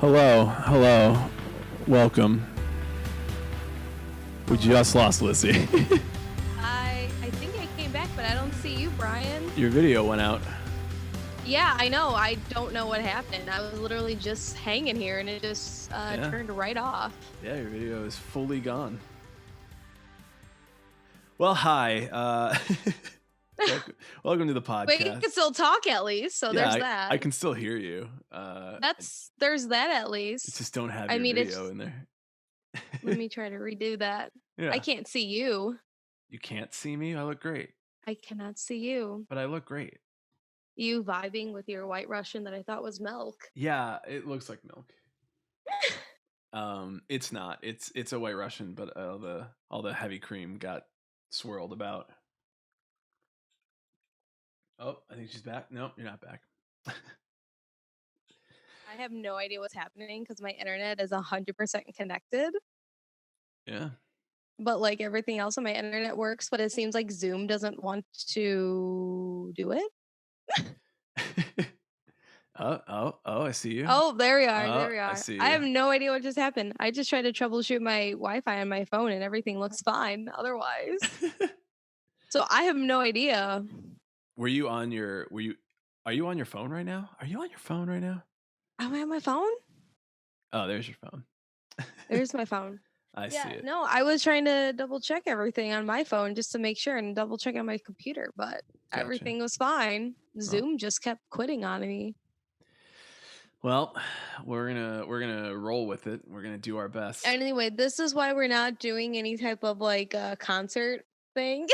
Hello, welcome. We just lost Lizzie. I think I came back, but I don't see you, Brian. Your video went out. Yeah, I know. I don't know what happened. I was literally just hanging here, and it just turned right off. Yeah, your video is fully gone. Well, hi. Welcome to the podcast. But you can still talk at least, so there's that. I can still hear you. There's that at least. Just don't have your video in there. Let me try to redo that. Yeah. I can't see you. You can't see me? I look great. I cannot see you. But I look great. You vibing with your White Russian that I thought was milk. Yeah, it looks like milk. It's not. It's a White Russian, but all the heavy cream got swirled about. Oh, I think she's back. No, you're not back. I have no idea what's happening because my internet is 100% connected. Yeah. But like everything else on my internet works, but it seems like Zoom doesn't want to do it. Oh, I see you. Oh, there we are. There we are. I see you. I have no idea what just happened. I just tried to troubleshoot my Wi-Fi on my phone and everything looks fine otherwise. So I have no idea. Are you on your phone right now? Are you on your phone right now? Am I on my phone? Oh, there's your phone. There's my phone. I see it. No, I was trying to double check everything on my phone just to make sure and double check on my computer, but everything was fine. Zoom just kept quitting on me. Well, we're gonna roll with it. We're gonna do our best. Anyway, this is why we're not doing any type of like concert thing.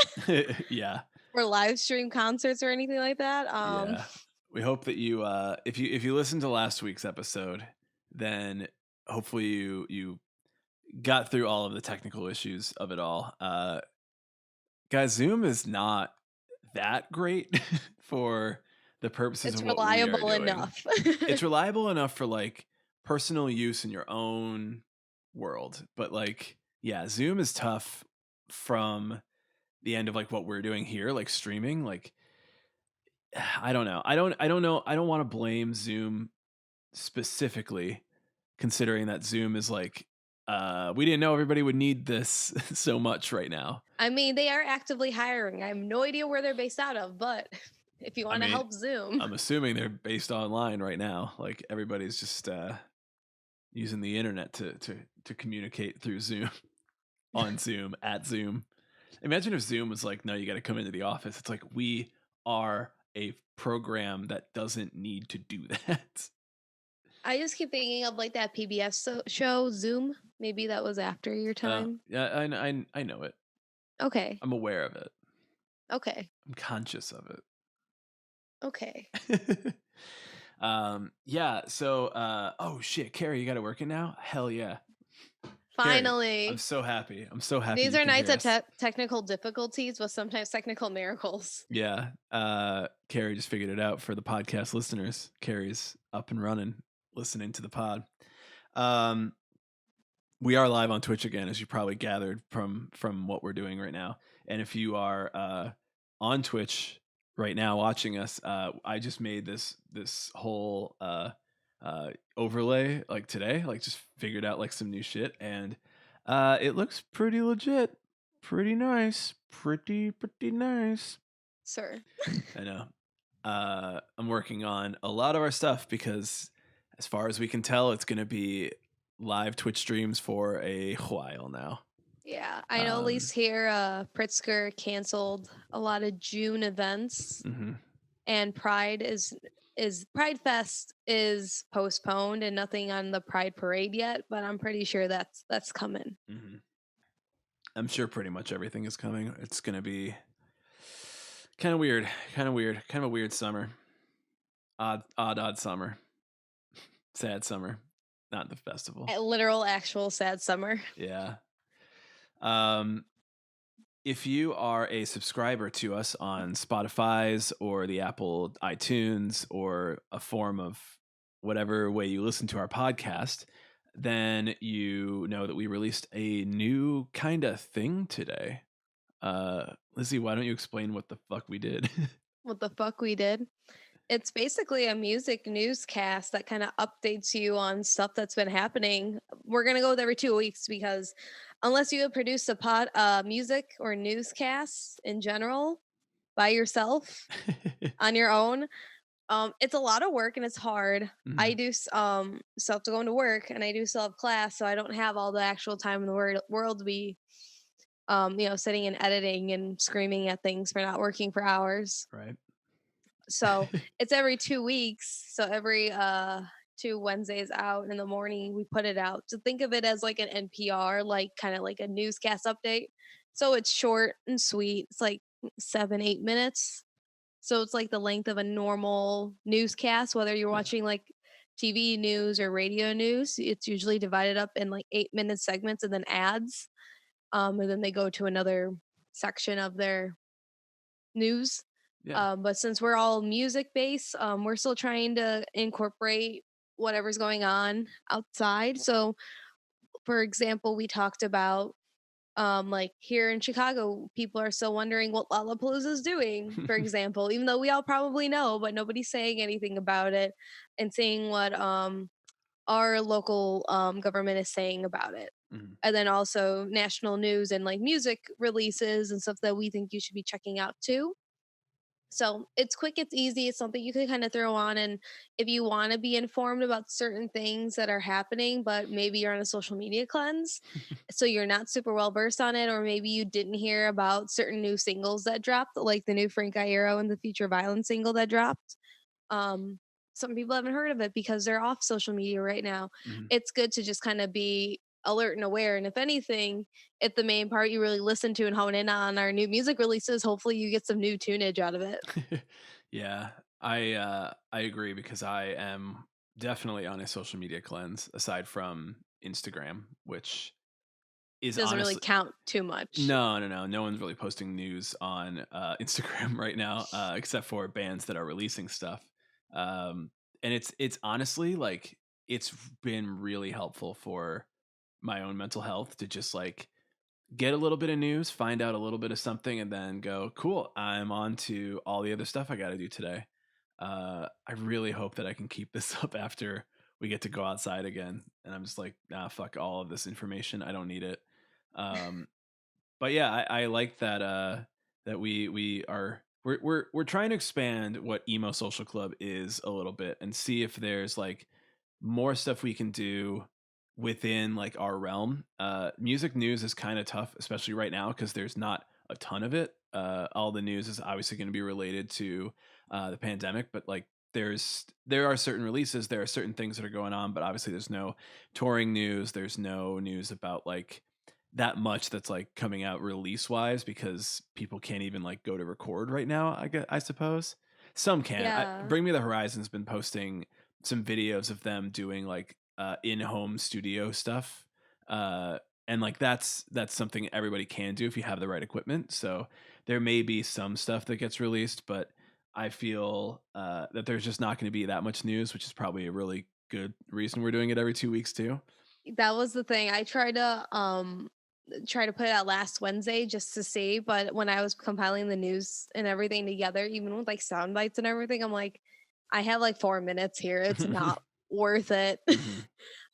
Yeah. Or live stream concerts or anything like that. Yeah. We hope that you if you listened to last week's episode, then hopefully you got through all of the technical issues of it all. Guys, Zoom is not that great for the purposes of what reliable we are doing. Enough. It's reliable enough for like personal use in your own world, but like Zoom is tough from the end of like what we're doing here, like streaming. Like I don't know. I don't know. I don't want to blame Zoom specifically, considering that Zoom is like we didn't know everybody would need this so much right now. I mean, they are actively hiring. I have no idea where they're based out of, but if you want to help Zoom. I'm assuming they're based online right now. Like everybody's just using the internet to communicate through Zoom, on Zoom, at Zoom. Imagine if Zoom was like, no, you got to come into the office. It's like, we are a program that doesn't need to do that. I just keep thinking of like that PBS show, Zoom. Maybe that was after your time. Yeah, I know it. Okay. I'm aware of it. Okay. I'm conscious of it. Okay. Yeah, so oh shit, Carrie, you got it working now? Hell yeah. Finally. Carrie, I'm so happy. These are nights of technical difficulties, but sometimes technical miracles. Yeah. Carrie just figured it out for the podcast listeners. Carrie's up and running, listening to the pod. We are live on Twitch again, as you probably gathered from what we're doing right now. And if you are on Twitch right now watching us, I just made this whole overlay like today, like just figured out like some new shit, and it looks pretty legit, pretty nice, pretty nice, sir. I know. I'm working on a lot of our stuff because as far as we can tell, it's going to be live Twitch streams for a while now. Yeah, I know. At least here, Pritzker canceled a lot of June events, and Pride Fest is postponed, and nothing on the Pride Parade yet. But I'm pretty sure that's coming. I'm sure pretty much everything is coming. It's gonna be kind of weird, kind of a weird summer. Odd summer, sad summer. Not the festival. A literal, actual sad summer. Yeah. Um, if you are a subscriber to us on Spotify's or the Apple iTunes or a form of whatever way you listen to our podcast, then you know that we released a new kind of thing today. Lizzie, why don't you explain what the fuck we did? What the fuck we did? It's basically a music newscast that kind of updates you on stuff that's been happening. We're gonna go with every 2 weeks because unless you have produced a music or newscast in general by yourself on your own, it's a lot of work and it's hard. I Mhm. do still have to go into work and I do still have class, so I don't have all the actual time in the world to be sitting and editing and screaming at things for not working for hours. Right. So it's every 2 weeks. So every 2 Wednesdays out in the morning, we put it out. So think of it as like an NPR, like kind of like a newscast update. So it's short and sweet. It's like 7, 8 minutes. So it's like the length of a normal newscast, whether you're Yeah. watching like TV news or radio news. It's usually divided up in like 8 minute segments and then ads. And then they go to another section of their news. Yeah. But since we're all music based, we're still trying to incorporate whatever's going on outside. So, for example, we talked about like here in Chicago, people are still wondering what Lollapalooza is doing, for example, even though we all probably know, but nobody's saying anything about it and seeing what our local government is saying about it. Mhm. And then also national news and like music releases and stuff that we think you should be checking out too. So it's quick, it's easy, it's something you can kind of throw on. And if you want to be informed about certain things that are happening, but maybe you're on a social media cleanse, so you're not super well versed on it, or maybe you didn't hear about certain new singles that dropped, like the new Frank Iero and the Future Violence single that dropped. Um, some people haven't heard of it because they're off social media right now. Mhm. It's good to just kind of be alert and aware. And if anything, if the main part you really listen to and hone in on our new music releases, hopefully you get some new tunage out of it. Yeah, I agree because I am definitely on a social media cleanse aside from Instagram, which is Doesn't really honestly count too much. no one's really posting news on Instagram right now, except for bands that are releasing stuff. Um, and it's honestly like it's been really helpful for my own mental health to just like get a little bit of news, find out a little bit of something, and then go, cool, I'm on to all the other stuff I got to do today. I really hope that I can keep this up after we get to go outside again. And I'm just like, nah, fuck all of this information. I don't need it. Um, but yeah, I like that that we're trying to expand what emo social club is a little bit and see if there's like more stuff we can do within like our realm. Music news is kind of tough, especially right now because there's not a ton of it. All the news is obviously going to be related to the pandemic, but like there are certain releases, there are certain things that are going on, but obviously there's no touring news, there's no news about like that much that's like coming out release wise because people can't even like go to record right now. I suppose some can. Yeah. Bring Me the Horizon's been posting some videos of them doing like in-home studio stuff, uh, and like that's something everybody can do if you have the right equipment. So there may be some stuff that gets released, but I feel that there's just not going to be that much news, which is probably a really good reason we're doing it every 2 weeks too. That was the thing. I tried to try to put it out last Wednesday just to see, but when I was compiling the news and everything together, even with like sound bites and everything, I'm like, I have like 4 minutes here. It's not worth it. Hmm.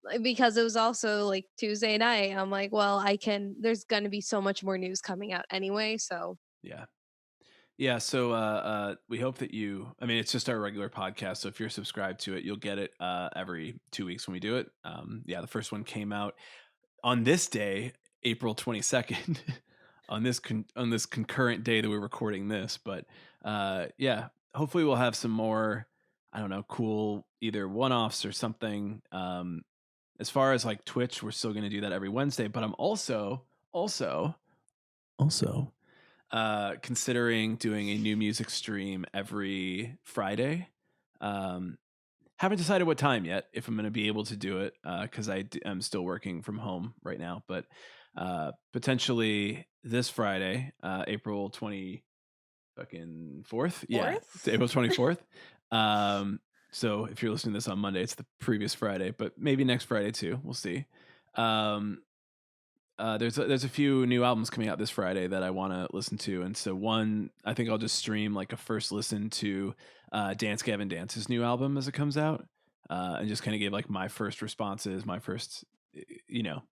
Like, because it was also like Tuesday night. I'm like, well, there's gonna be so much more news coming out anyway. So Yeah. Yeah, so we hope that I mean, it's just our regular podcast. So if you're subscribed to it, you'll get it every 2 weeks when we do it. Yeah, the first one came out on this day, April 22nd, on this concurrent day that we're recording this. But yeah, hopefully we'll have some more, I don't know, cool either one-offs or something. As far as like Twitch, we're still going to do that every Wednesday. But I'm also considering doing a new music stream every Friday. Um, haven't decided what time yet, if I'm going to be able to do it, because I'm still working from home right now. But Potentially this Friday, April 24th. Yeah, it's Fourth? April 24th. So if you're listening to this on Monday, it's the previous Friday, but maybe next Friday too. We'll see. Um, there's a few new albums coming out this Friday that I want to listen to, and so one I think I'll just stream like a first listen to Dance Gavin Dance's new album as it comes out, and just kind of give like my first responses, my first you know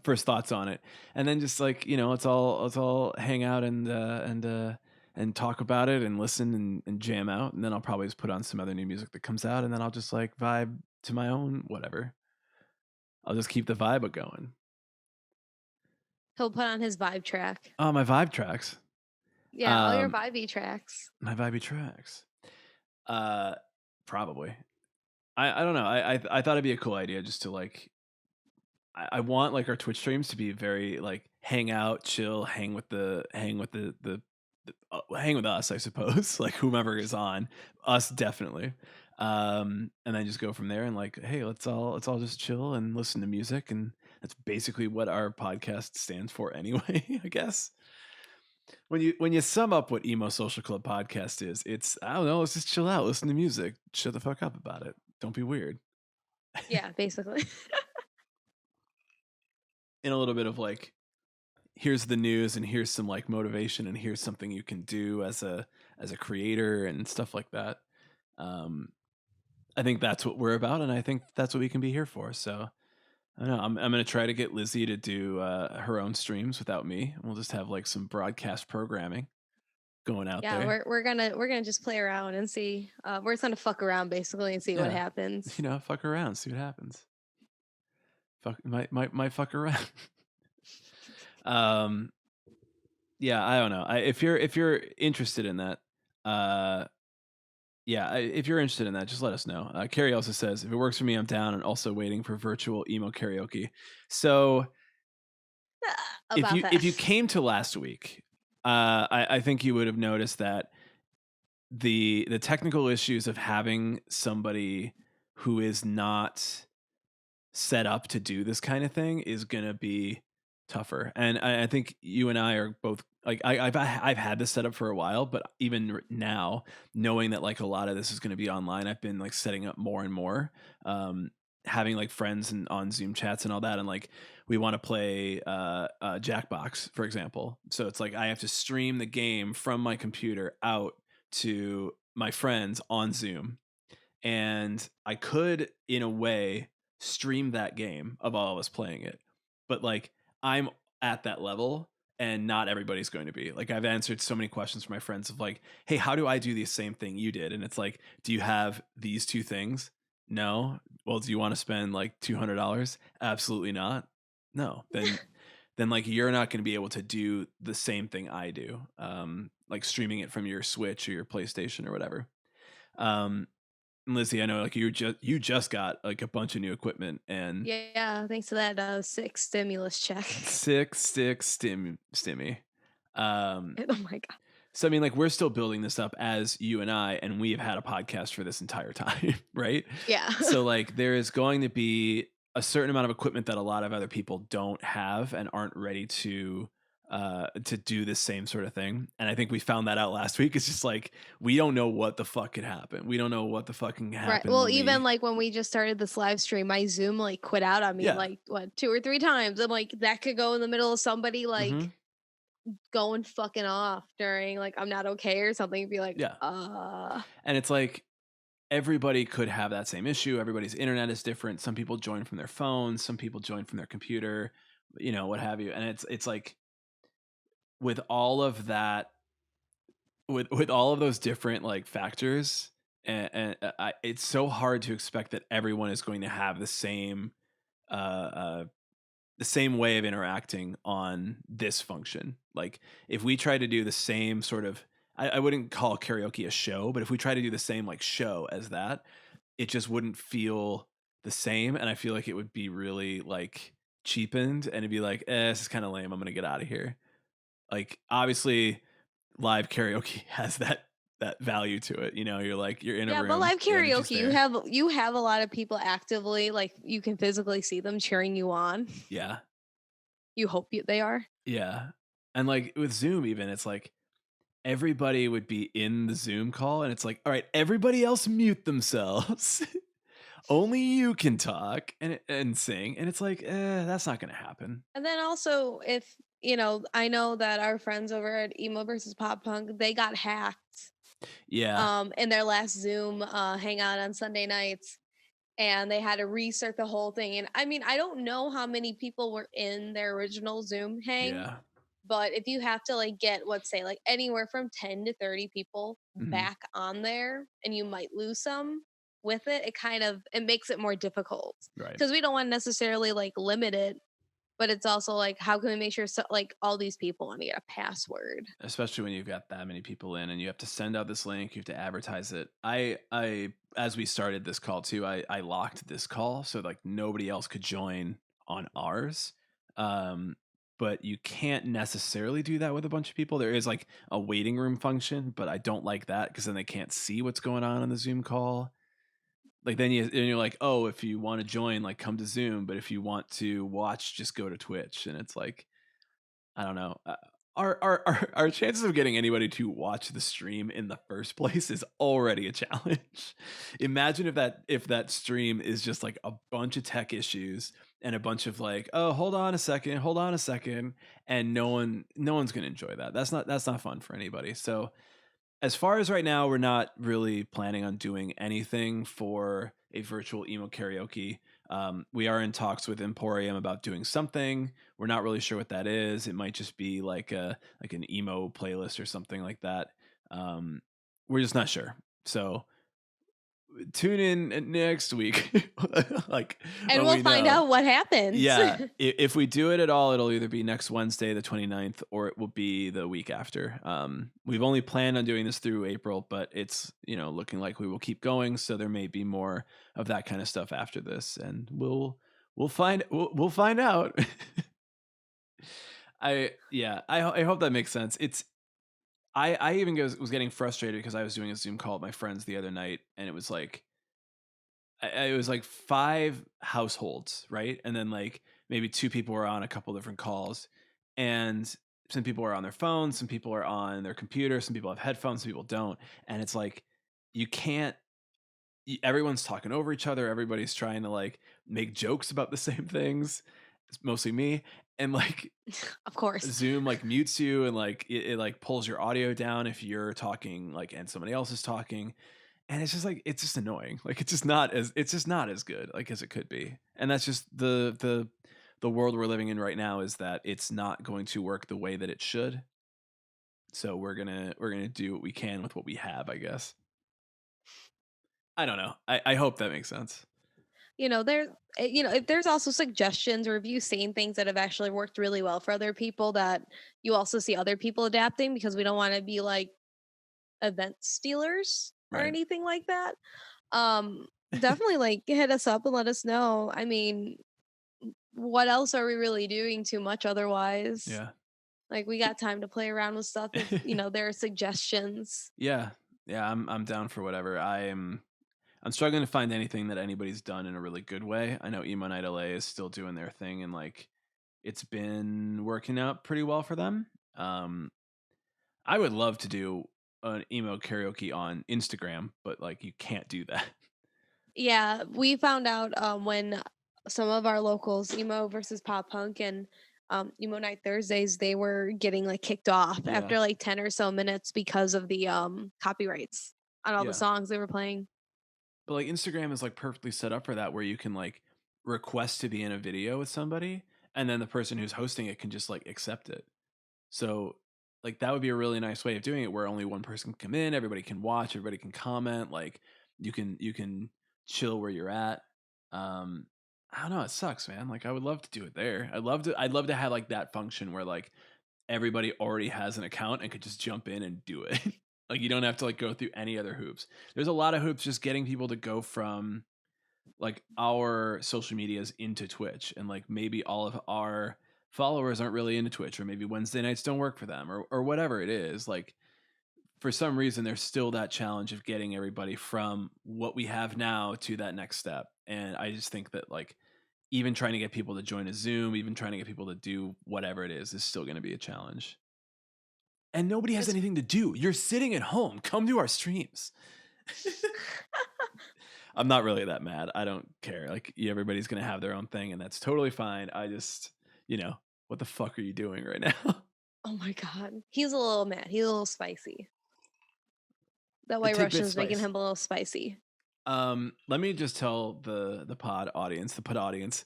first thoughts on it, and then just like let's all hang out and talk about it and listen and jam out, and then I'll probably just put on some other new music that comes out, and then I'll just like vibe to my own whatever. I'll just keep the vibe going. He'll put on his vibe track. Oh, my vibe tracks. Yeah, all your vibey tracks. My vibey tracks. Probably. I don't know. I thought it'd be a cool idea just to like. I want like our Twitch streams to be very like hang out, chill, hang with hang with us, I suppose. Like whomever is on, us definitely. And then just go from there and like, hey, let's all just chill and listen to music, and that's basically what our podcast stands for anyway, I guess. When you sum up what Emo Social Club podcast is, it's I don't know, let's just chill out, listen to music, shut the fuck up about it. Don't be weird. Yeah, basically. In a little bit of like, here's the news and here's some like motivation and here's something you can do as a creator and stuff like that. I think that's what we're about, and I think that's what we can be here for. So I don't know. I'm gonna try to get Lizzie to do her own streams without me. We'll just have like some broadcast programming going out Yeah, there. we're gonna just play around and see. We're just gonna fuck around basically and see what happens. Fuck around, see what happens. Fuck might fuck around. Yeah, I don't know. If you're interested in that, if you're interested in that, just let us know. Carrie also says, if it works for me, I'm down, and also waiting for virtual emo karaoke. So if you came to last week, I think you would have noticed that the technical issues of having somebody who is not set up to do this kind of thing is gonna be tougher. And I think you and I are both like I've had this set up for a while, but even now, knowing that like a lot of this is going to be online, I've been like setting up more and more, having like friends and on Zoom chats and all that, and like we want to play Jackbox, for example. So it's like I have to stream the game from my computer out to my friends on Zoom, and I could, in a way, stream that game of all of us playing it, but like I'm at that level and not everybody's going to be. Like I've answered so many questions from my friends of like, hey, how do I do the same thing you did? And it's like, do you have these two things? No. Well, do you want to spend like $200? Absolutely not. No. Then like you're not going to be able to do the same thing I do, like streaming it from your Switch or your PlayStation or whatever. Lizzie, I know like you just got like a bunch of new equipment, and yeah, thanks to that sick stimulus check. Sick stimmy. Oh my god. So I mean, like we're still building this up as you and I, and we've had a podcast for this entire time, right? Yeah. So like there is going to be a certain amount of equipment that a lot of other people don't have and aren't ready to do the same sort of thing. And I think we found that out last week. It's just like we don't know what the fuck could happen. We don't know what the fucking happened. Right. Well, even like when we just started this live stream, my Zoom like quit out on me like what 2 or 3 times. And like that could go in the middle of somebody like going fucking off during like I'm not okay or something and be like, And it's like everybody could have that same issue. Everybody's internet is different. Some people join from their phones, some people join from their computer, what have you. And it's like with all of that, with all of those different like factors, and it's so hard to expect that everyone is going to have the same way of interacting on this function. Like if we try to do the same sort of, I wouldn't call karaoke a show, but if we try to do the same like show as that, it just wouldn't feel the same. And I feel like it would be really like cheapened, and it'd be like, this is kind of lame, I'm gonna get out of here. Like obviously live karaoke has that value to it. You're like, you're in a room. But live karaoke, you have a lot of people actively, like you can physically see them cheering you on. Yeah. you hope they are. Yeah. And like with Zoom even, it's like everybody would be in the Zoom call and it's like, all right, everybody else mute themselves. Only you can talk and sing. And it's like, that's not gonna happen. And then also, if I know that our friends over at Emo versus Pop Punk, they got hacked Yeah. in their last Zoom hangout on Sunday nights, and they had to restart the whole thing. And I mean, I don't know how many people were in their original Zoom hang, Yeah. but if you have to like get, let's say, like anywhere from 10 to 30 people Mhm. back on there, and you might lose some with it, it makes it more difficult Right. because we don't want to necessarily like limit it, but it's also like, how can we make sure, so like all these people want to get a password? Especially when you've got that many people in and you have to send out this link, you have to advertise it. I as we started this call too, I locked this call so like nobody else could join on ours. Um but you can't necessarily do that with a bunch of people. There is like a waiting room function, but I don't like that because then they can't see what's going on in the Zoom call. Like then you're like, oh, if you want to join, like come to Zoom, but if you want to watch, just go to Twitch. And it's like, I don't know. Our chances of getting anybody to watch the stream in the first place is already a challenge. Imagine if that stream is just like a bunch of tech issues and a bunch of like, oh, hold on a second, and no one's gonna enjoy that. That's not fun for anybody. So as far as right now, we're not really planning on doing anything for a virtual emo karaoke. We are in talks with Emporium about doing something. We're not really sure what that is. It might just be like an emo playlist or something like that. Um, we're just not sure. So tune in next week, like And when we'll we find know. out what happens. Yeah, if we do it at all, it'll either be next Wednesday, the 29th, or it will be the week after. We've only planned on doing this through April, but it's looking like we will keep going. So there may be more of that kind of stuff after this, and we'll find out. I hope that makes sense. I even was getting frustrated because I was doing a Zoom call with my friends the other night, and it was like it was like 5 households, right? And then like maybe 2 people were on a couple different calls, and some people are on their phones, some people are on their computer, some people have headphones, some people don't, and it's like you can't everyone's talking over each other, everybody's trying to like make jokes about the same things. It's mostly me, and like Of course. Zoom like mutes you and like it like pulls your audio down if you're talking like and somebody else is talking, and it's just like it's just annoying. Like it's just not as good like as it could be. And that's just the world we're living in right now, is that it's not going to work the way that it should. So we're gonna do what we can with what we have, I guess. I don't know. I hope that makes sense. If there's also suggestions, or if you've seen things that have actually worked really well for other people, that you also see other people adapting, because we don't want to be like event stealers or Right. anything like that. Um, Definitely like hit us up and let us know. I mean, what else are we really doing too much otherwise? Yeah. Like, we got time to play around with stuff if, there are suggestions. Yeah. Yeah, I'm down for whatever. I'm struggling to find anything that anybody's done in a really good way. I know Emo Night LA is still doing their thing, and like it's been working out pretty well for them. Um, I would love to do an emo karaoke on Instagram, but like you can't do that. Yeah, we found out when some of our locals, emo versus pop punk and emo night Thursdays, they were getting like kicked off Yeah. after like 10 or so minutes because of the copyrights on all the Yeah. songs they were playing. But like Instagram is like perfectly set up for that, where you can like request to be in a video with somebody, and then the person who's hosting it can just like accept it. So like that would be a really nice way of doing it, where only one person can come in, everybody can watch, everybody can comment, like you can chill where you're at. Um I don't know, it sucks, man. Like I would love to do it there. I'd love to have like that function where like everybody already has an account and could just jump in and do it. Like you don't have to like go through any other hoops. There's a lot of hoops just getting people to go from like our social medias into Twitch, and like maybe all of our followers aren't really into Twitch, or maybe Wednesday nights don't work for them, or whatever it is. Like for some reason there's still that challenge of getting everybody from what we have now to that next step. And I just think that like even trying to get people to join a Zoom, even trying to get people to do whatever it is still going to be a challenge. And nobody has anything to do. You're sitting at home. Come to our streams. I'm not really that mad. I don't care. Like, everybody's going to have their own thing, and that's totally fine. I just, what the fuck are you doing right now? Oh my God. He's a little mad. He's a little spicy. That White Russian's making him a little spicy. Let me just tell the pod audience, the podience,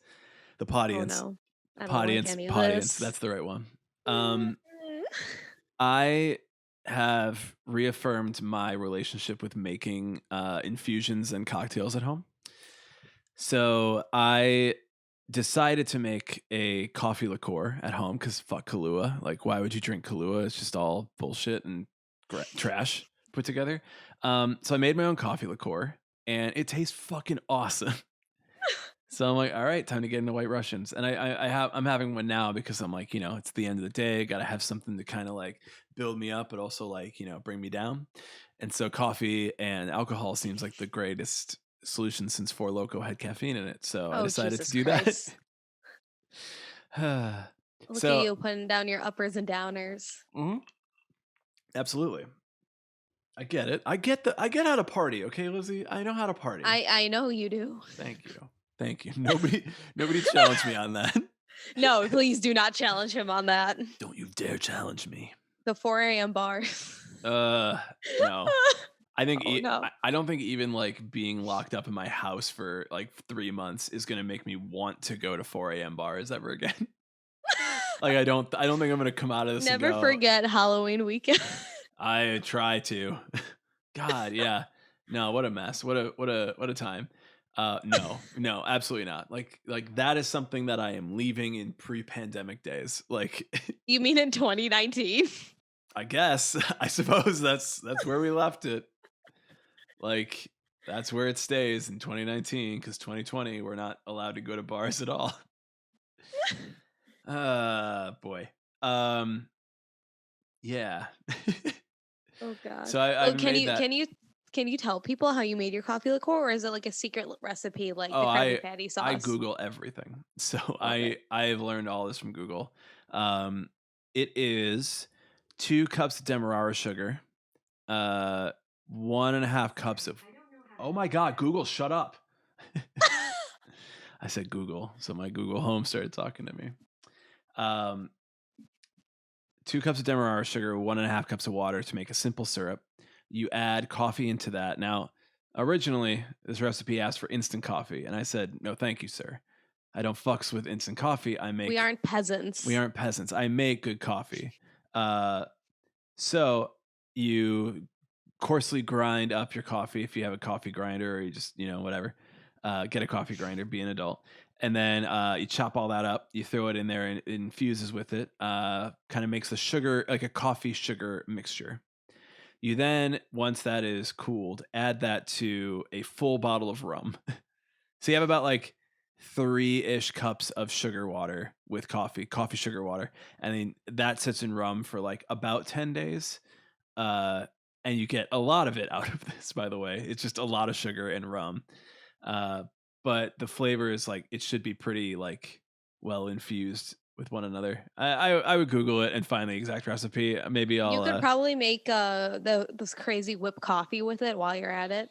Oh no. I don't like any of this. That's the right one. I have reaffirmed my relationship with making infusions and cocktails at home. So I decided to make a coffee liqueur at home because fuck Kahlua. Like, why would you drink Kahlua? It's just all bullshit and trash put together. So I made my own coffee liqueur, and it tastes fucking awesome. So I'm like, all right, time to get into White Russians. And I'm having one now because I'm like, it's the end of the day. Got to have something to kind of like build me up, but also like, bring me down. And so coffee and alcohol seems like the greatest solution since Four Loko had caffeine in it. So I decided Jesus to do Christ. that. Look at you putting down your uppers and downers. Mm-hmm. Absolutely. I get it. I get how to party. Okay, Lizzie, I know how to party. I know you do. Thank you. Nobody challenged me on that. No, please do not challenge him on that. Don't you dare challenge me. The 4 a.m. bar. No. I think I don't think even like being locked up in my house for like 3 months is gonna make me want to go to 4 a.m. bars ever again. Like I don't think I'm gonna come out of this. Never forget Halloween weekend. I try to. God, yeah. No, what a mess. What a time. No, absolutely not. Like that is something that I am leaving in pre-pandemic days. Like, you mean in 2019? I guess. I suppose that's where we left it. Like, that's where it stays in 2019 because 2020 we're not allowed to go to bars at all. Boy. Yeah. Oh God. So can you tell people how you made your coffee liqueur, or is it like a secret recipe like the Krabby Patty sauce? I Google everything. So okay. I've learned all this from Google. It is 2 cups of Demerara sugar, 1.5 cups of. Oh my God, Google, shut up. I said Google, so my Google Home started talking to me. 2 cups of Demerara sugar, 1.5 cups of water to make a simple syrup. You add coffee into that. Now, originally, this recipe asked for instant coffee, and I said, no, thank you, sir. I don't fucks with instant coffee. We aren't peasants. I make good coffee. So you coarsely grind up your coffee if you have a coffee grinder, or you just, whatever. Get a coffee grinder, be an adult. And then you chop all that up. You throw it in there, and it infuses with it. Kind of makes the sugar, like a coffee sugar mixture. You then, once that is cooled, add that to a full bottle of rum. So you have about like 3-ish cups of sugar water with coffee sugar water. And then that sits in rum for like about 10 days. And you get a lot of it out of this, by the way. It's just a lot of sugar and rum. But the flavor is like, it should be pretty like well infused with one another. I would Google it and find the exact recipe. Maybe I'll. You could probably make this crazy whipped coffee with it while you're at it.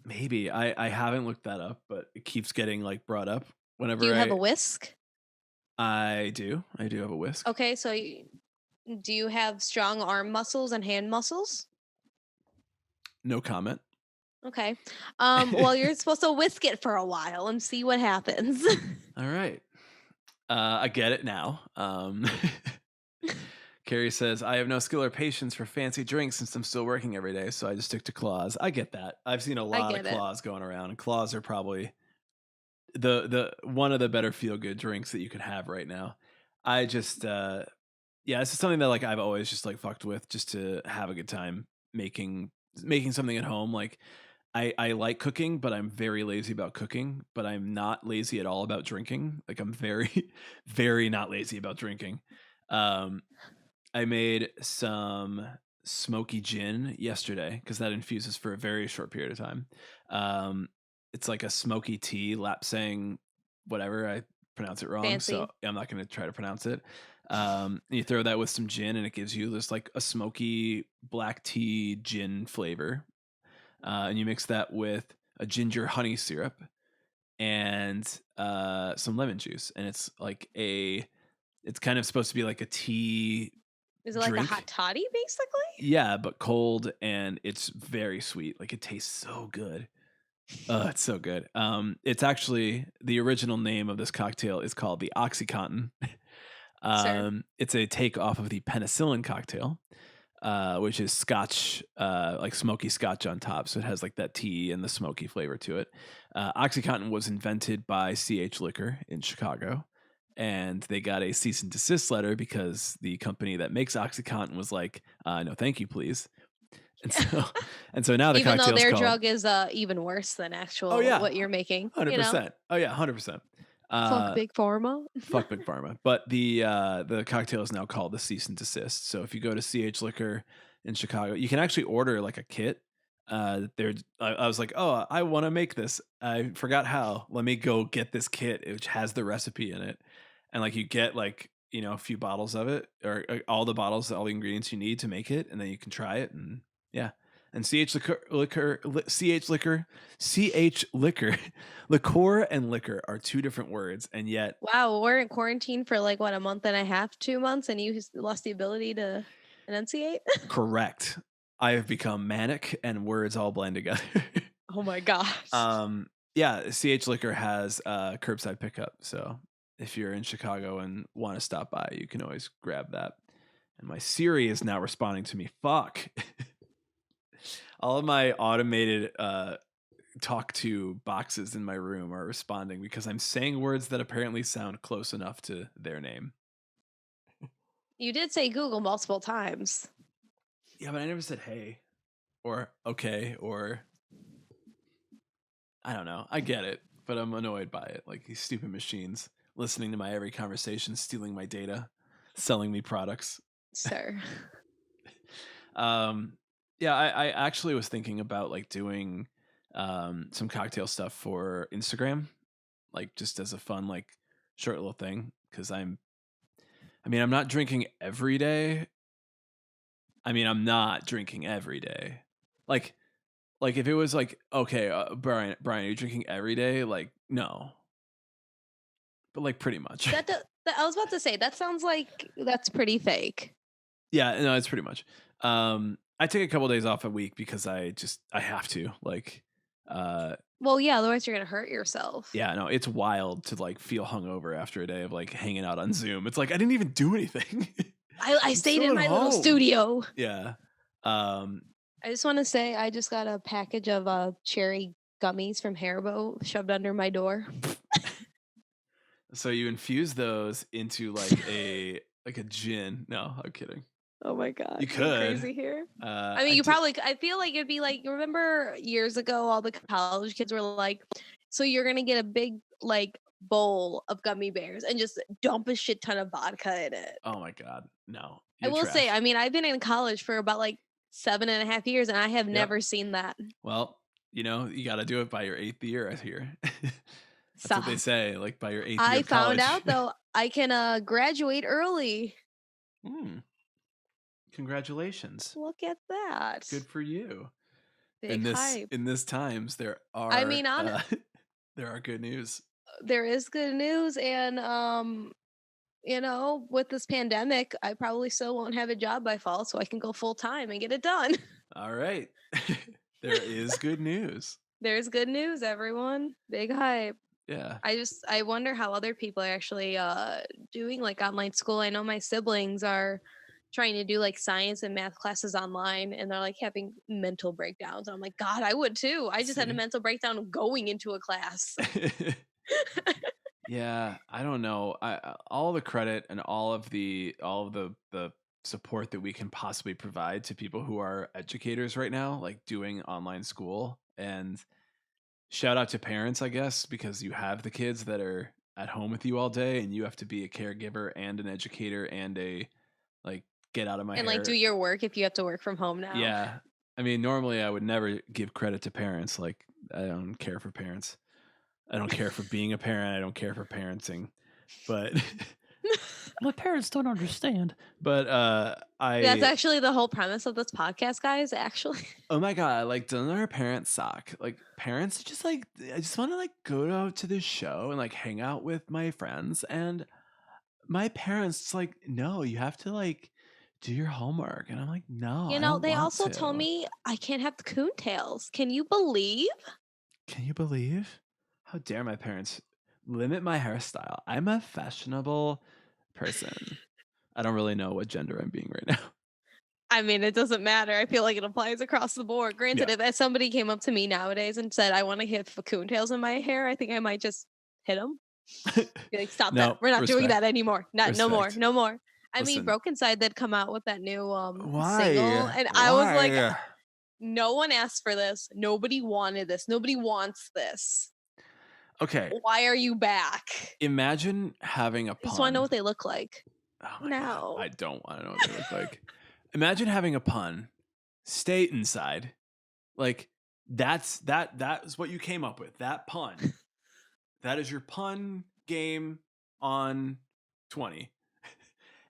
Maybe I haven't looked that up, but it keeps getting like brought up whenever. Do you have a whisk? I do have a whisk. Okay, so do you have strong arm muscles and hand muscles? No comment. Okay. Well, you're supposed to whisk it for a while and see what happens. All right. I get it now. Carrie says, I have no skill or patience for fancy drinks since I'm still working every day, so I just stick to claws. I get that. I've seen a lot of claws going around, and claws are probably the one of the better feel-good drinks that you could have right now. I just, this is something that like I've always just like fucked with just to have a good time making something at home. Like, I like cooking, but I'm very lazy about cooking, but I'm not lazy at all about drinking. Like, I'm very, very not lazy about drinking. I made some smoky gin yesterday because that infuses for a very short period of time. It's like a smoky tea, lapsang whatever. I pronounce it wrong, so Fancy. I'm not going to try to pronounce it. You throw that with some gin, and it gives you this like a smoky black tea gin flavor. And you mix that with a ginger honey syrup and some lemon juice, and it's like it's kind of supposed to be like a tea Is it like a hot drink. toddy, basically? Yeah, but cold, and it's very sweet. Like it tastes so good. Oh, it's so good. It's actually the original name of this cocktail is called the OxyContin. Sir. It's a take off of the penicillin cocktail, which is Scotch, like smoky Scotch on top. So it has like that tea and the smoky flavor to it. OxyContin was invented by CH Liquor in Chicago, and they got a cease and desist letter because the company that makes OxyContin was like, "No, thank you, please." And so, and so now the Even though cocktail's their called. drug is even worse than Oh actual yeah, what you're making, you know? 100%. Oh yeah, 100%. Fuck Uh, Big Pharma. Fuck Big Pharma. But the cocktail is now called the cease and desist. So if you go to CH Liquor in Chicago, you can actually order like a kit. I was like, oh, I want to make this. I forgot how. Let me go get this kit, which has the recipe in it, and like you get like a few bottles of it, or all the bottles, all the ingredients you need to make it, and then you can try it, and yeah. And CH liquor, CH liquor, liqueur and liquor are two different words, and yet Wow, we're in quarantine for like what, a month and a half, 2 months, and you lost the ability to enunciate? correct. I have become manic, and words all blend together. Oh my gosh. Yeah, CH Liquor has curbside pickup, so if you're in Chicago and want to stop by, you can always grab that. And my Siri is now responding to me. Fuck. All of my automated talk to boxes in my room are responding because I'm saying words that apparently sound close enough to their name. You did say Google multiple times. Yeah, but I never said hey or okay or I don't know. I get it, but I'm annoyed by it. Like these stupid machines listening to my every conversation, stealing my data, selling me products. Sir. um, yeah, I actually was thinking about like doing some cocktail stuff for Instagram, like just as a fun, like short little thing. Cause I'm not drinking every day. I'm not drinking every day. Like if it was like, okay, Brian, are you drinking every day? Like, no, but like pretty much. I was about to say that sounds like that's pretty fake. Yeah, no, it's pretty much. I take a couple days off a week because I have to uh, Well, yeah, otherwise you're gonna hurt yourself. yeah, no, it's wild to like feel hungover after a day of like hanging out on Zoom. It's like I didn't even do anything. I I'm stayed still in at my little home. studio. Yeah. Um, I just want to say I just got a package of cherry gummies from Haribo shoved under my door. so you infuse those into like a gin. No, I'm kidding. Oh my god, You getting could. crazy here. I mean, I you did. probably. I feel like it'd be like, you remember years ago, all the college kids were like, "So you're gonna get a big like bowl of gummy bears and just dump a shit ton of vodka in it." Oh my god, no, I you're will say, trash. I mean, I've been in college for about like 7.5 years, and I have Yep. never seen that. Well, you got to do it by your 8th year here. That's what they Stop. say. Like by your 8th year I of found college. out though I can graduate early. Hmm. Congratulations. Look at that. Good for you. Big hype. In this times there I are mean, on there are good news. there is good news, and with this pandemic, I probably still won't have a job by fall, so I can go full time and get it done. All right. There is good news. There's good news, everyone. Big hype. Yeah. I wonder how other people are actually doing like online school. I know my siblings are trying to do like science and math classes online, and they're like having mental breakdowns. I'm like, God, I would too. I just had a See. mental breakdown going into a class. Yeah, I don't know. All the credit and all of the support that we can possibly provide to people who are educators right now, like doing online school. And shout out to parents, I guess, because you have the kids that are at home with you all day, and you have to be a caregiver and an educator and a like get out of my And like do hair. your work if you have to work from home now. Yeah, normally I would never give credit to parents. Like I don't care for parents. I don't care for being a parent. I don't care for parenting. But my parents don't understand. But that's actually the whole premise of this podcast, guys. Actually, oh my god, like, doesn't our parents suck? Like, parents just like, I just want to like go to this show and like hang out with my friends, and my parents like, no, you have to like do your homework, and I'm like, no, I don't they want also to. told me I can't have the coontails. Can you believe? Can you believe? How dare my parents limit my hairstyle? I'm a fashionable person. I don't really know what gender I'm being right now. I mean, it doesn't matter. I feel like it applies across the board. Granted, if somebody came up to me nowadays and said, I want to hit coontails in my hair, I think I might just hit them. Be like, stop that. We're not doing that anymore. No more. I mean, SocNCYDE did come out with that new single. And I was like, no one asked for this. Nobody wanted this. Nobody wants this. Okay. Why are you back? Imagine having a pun. I just want to know what they look like. Oh my God. I don't want to know what they look like. Imagine having a pun. Stay inside. Like, that is what you came up with. That pun. That is your pun game on 20.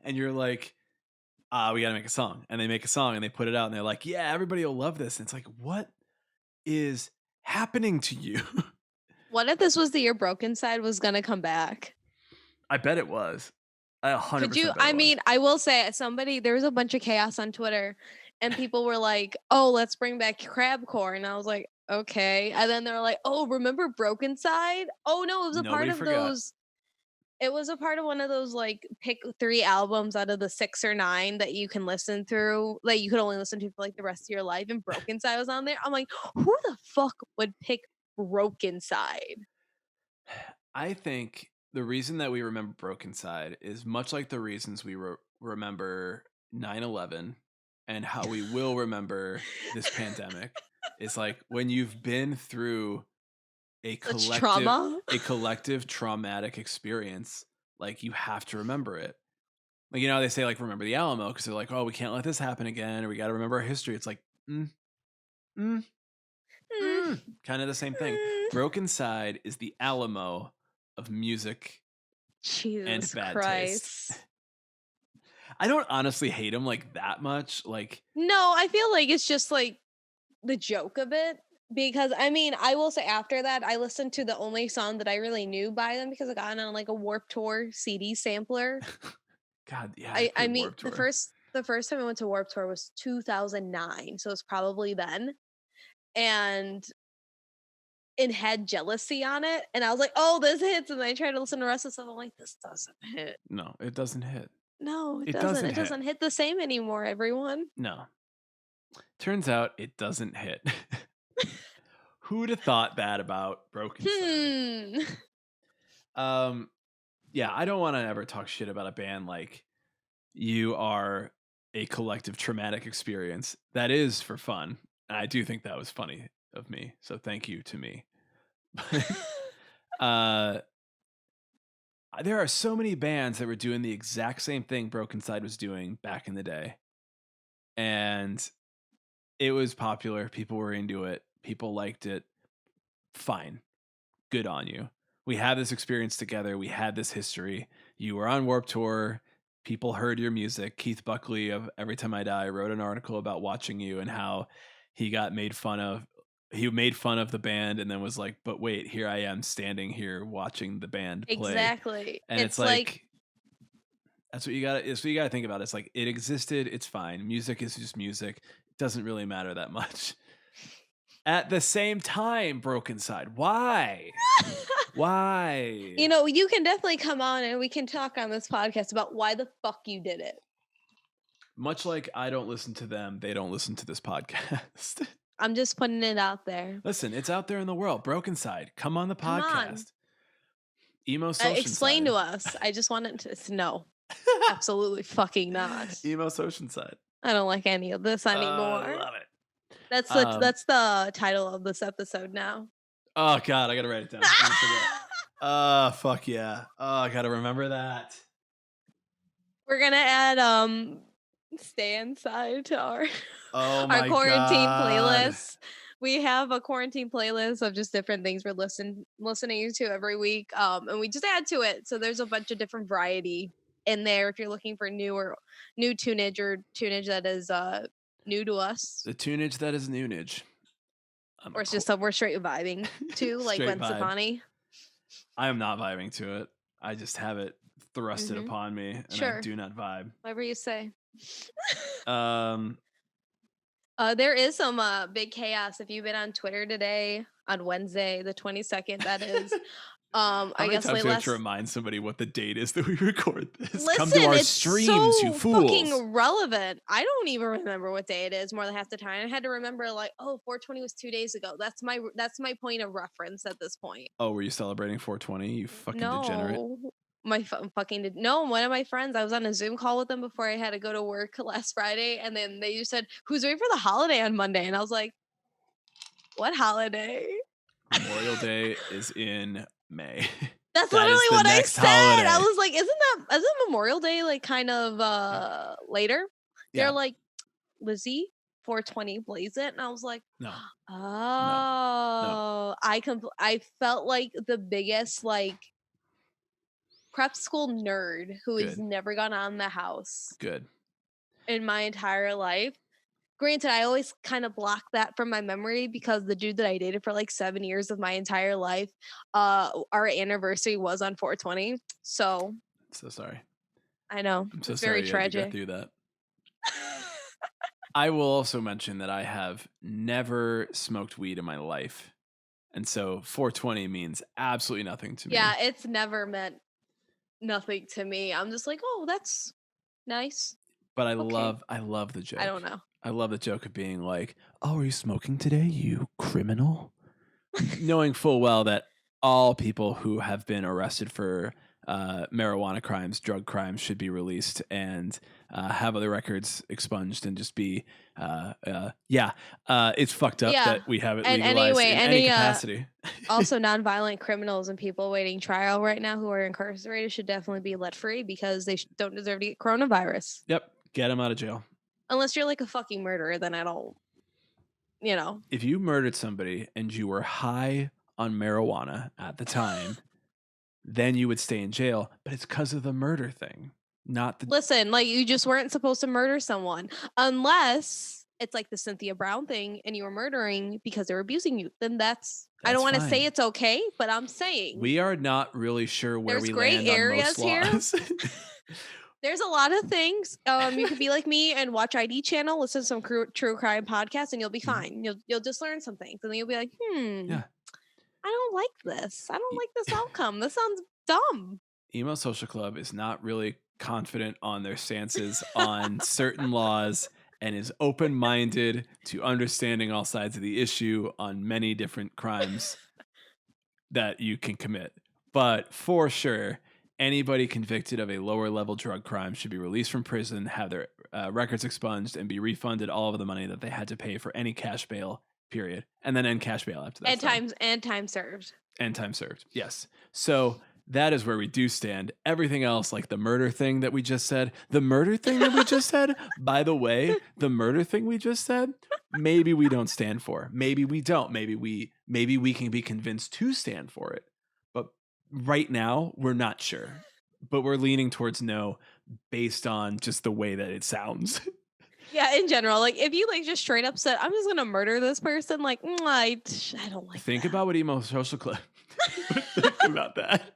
And you're like, we got to make a song. And they make a song and they put it out and they're like, yeah, everybody will love this. And it's like, what is happening to you? What if this was the year SocNCYDE was going to come back? I bet it was. 100%. Could you? I mean, I will say there was a bunch of chaos on Twitter and people were like, oh, let's bring back Crabcore. And I was like, okay. And then they're like, oh, remember SocNCYDE? Oh no, it was a part of those. It was a part of one of those like pick 3 albums out of the 6 or 9 that you can listen through. Like you could only listen to for like the rest of your life. And SocNCYDE was on there. I'm like, who the fuck would pick SocNCYDE? I think the reason that we remember SocNCYDE is much like the reasons we remember 9/11 and how we will remember this pandemic. It's like when you've been through a collective traumatic experience, like you have to remember it. Like, they say like remember the Alamo because they're like, oh, we can't let this happen again, or we got to remember our history. It's like kind of the same thing. SocNCYDE is the Alamo of music. Jesus and bad Christ. Taste. I don't honestly hate him like that much. Like, no, I feel like it's just like the joke of it. Because I mean, I will say after that, I listened to the only song that I really knew by them because I got on like a Warped Tour CD sampler. God, yeah. I mean, the first time I went to Warped Tour was 2009, so it's probably then, and it had Jealousy on it, and I was like, oh, this hits, and then I tried to listen to the rest of the stuff. I'm like, this doesn't hit. No, it doesn't hit. No, it doesn't. It doesn't hit the same anymore. Everyone. No. Turns out it doesn't hit. Who'd have thought that about SocNCYDE? Yeah, I don't want to ever talk shit about a band like you are a collective traumatic experience. That is for fun. And I do think that was funny of me. So thank you to me. There are so many bands that were doing the exact same thing SocNCYDE was doing back in the day. And it was popular. People were into it. People liked it. Fine. Good on you. We had this experience together. We had this history. You were on Warped Tour. People heard your music. Keith Buckley of Every Time I Die wrote an article about watching you and how he got made fun of. He made fun of the band and then was like, but wait, here I am standing here watching the band play. Exactly. And it's like that's what you got to think about. It's like it existed. It's fine. Music is just music. It doesn't really matter that much. At the same time, SocNCYDE. Why? Why? You can definitely come on and we can talk on this podcast about why the fuck you did it. Much like I don't listen to them, they don't listen to this podcast. I'm just putting it out there. Listen, it's out there in the world. SocNCYDE, come on the podcast. Emo SocNCYDE. Explain to us. I just wanted to know. Absolutely fucking not. Emo SocNCYDE. I don't like any of this anymore. I love it. That's the title of this episode now. Oh God, I gotta write it down. Fuck yeah. Oh, I gotta remember that. We're gonna add Stay Inside to our quarantine playlist. we have a quarantine playlist of just different things we're listening to every week. And we just add to it. So there's a bunch of different variety in there if you're looking for new tunage or tunage that is new to us. The tunage that is newnage. Or it's just we're straight vibing to, like Gwen Stefani. I am not vibing to it. I just have it thrusted upon me, and I do not vibe. Whatever you say. There is some big chaos. If you've been on Twitter today, on Wednesday, the 22nd, that is. How many times do we have to remind somebody what the date is that we record this? Listen, come to our it's streams, so you fools. Fucking relevant. I don't even remember what day it is more than half the time. I had to remember, like, 420 was 2 days ago. That's my point of reference at this point. Oh, were you celebrating 420? You fucking degenerate. No, one of my friends, I was on a Zoom call with them before I had to go to work last Friday, and then they just said, "Who's ready for the holiday on Monday?" And I was like, "What holiday?" Memorial Day is in May. That's literally what I said. Holiday. I was like, isn't Memorial Day like kind of later? Yeah. They're like, Lizzie, 420 blaze it, and I was like, no. Oh, no. I felt like the biggest like prep school nerd who has never gone on the house. Good. In my entire life. Granted, I always kind of block that from my memory because the dude that I dated for like 7 years of my entire life, our anniversary was on 420. So sorry. I know. I'm so it's sorry very tragic. You got through that. I will also mention that I have never smoked weed in my life. And so 420 means absolutely nothing to me. Yeah, it's never meant nothing to me. I'm just like, oh, that's nice. But I love the joke. I don't know. I love the joke of being like, "Oh, are you smoking today, you criminal?" Knowing full well that all people who have been arrested for marijuana crimes, drug crimes, should be released and have other records expunged and just be, it's fucked up that we have it legalized in any capacity. Also, nonviolent criminals and people awaiting trial right now who are incarcerated should definitely be let free because they don't deserve to get coronavirus. Yep, get them out of jail. Unless you're like a fucking murderer, then I don't, If you murdered somebody and you were high on marijuana at the time, then you would stay in jail. But it's because of the murder thing, not the... Listen, like you just weren't supposed to murder someone unless it's like the Cynthia Brown thing and you were murdering because they were abusing you. Then that's I don't want to say it's okay, but I'm saying. We are not really sure where we land on most laws. Here. There's a lot of things. You could be like me and watch ID channel, listen to some true crime podcasts, and you'll be fine. You'll just learn some things, and then you'll be like, I don't like this. I don't like this outcome. This sounds dumb. Emo Social Club is not really confident on their stances on certain laws and is open-minded to understanding all sides of the issue on many different crimes that you can commit. But for sure, anybody convicted of a lower level drug crime should be released from prison, have their records expunged, and be refunded all of the money that they had to pay for any cash bail, period. And then end cash bail after that. And time served. And time served, yes. So that is where we do stand. Everything else, like the murder thing that we just said, by the way, the murder thing we just said, maybe we don't stand for. Maybe we don't. Maybe we can be convinced to stand for it. Right now, we're not sure, but we're leaning towards no based on just the way that it sounds. Yeah, in general, like if you like just straight up said, I'm just going to murder this person, like, I don't like Think about what Emo Social Club think about that.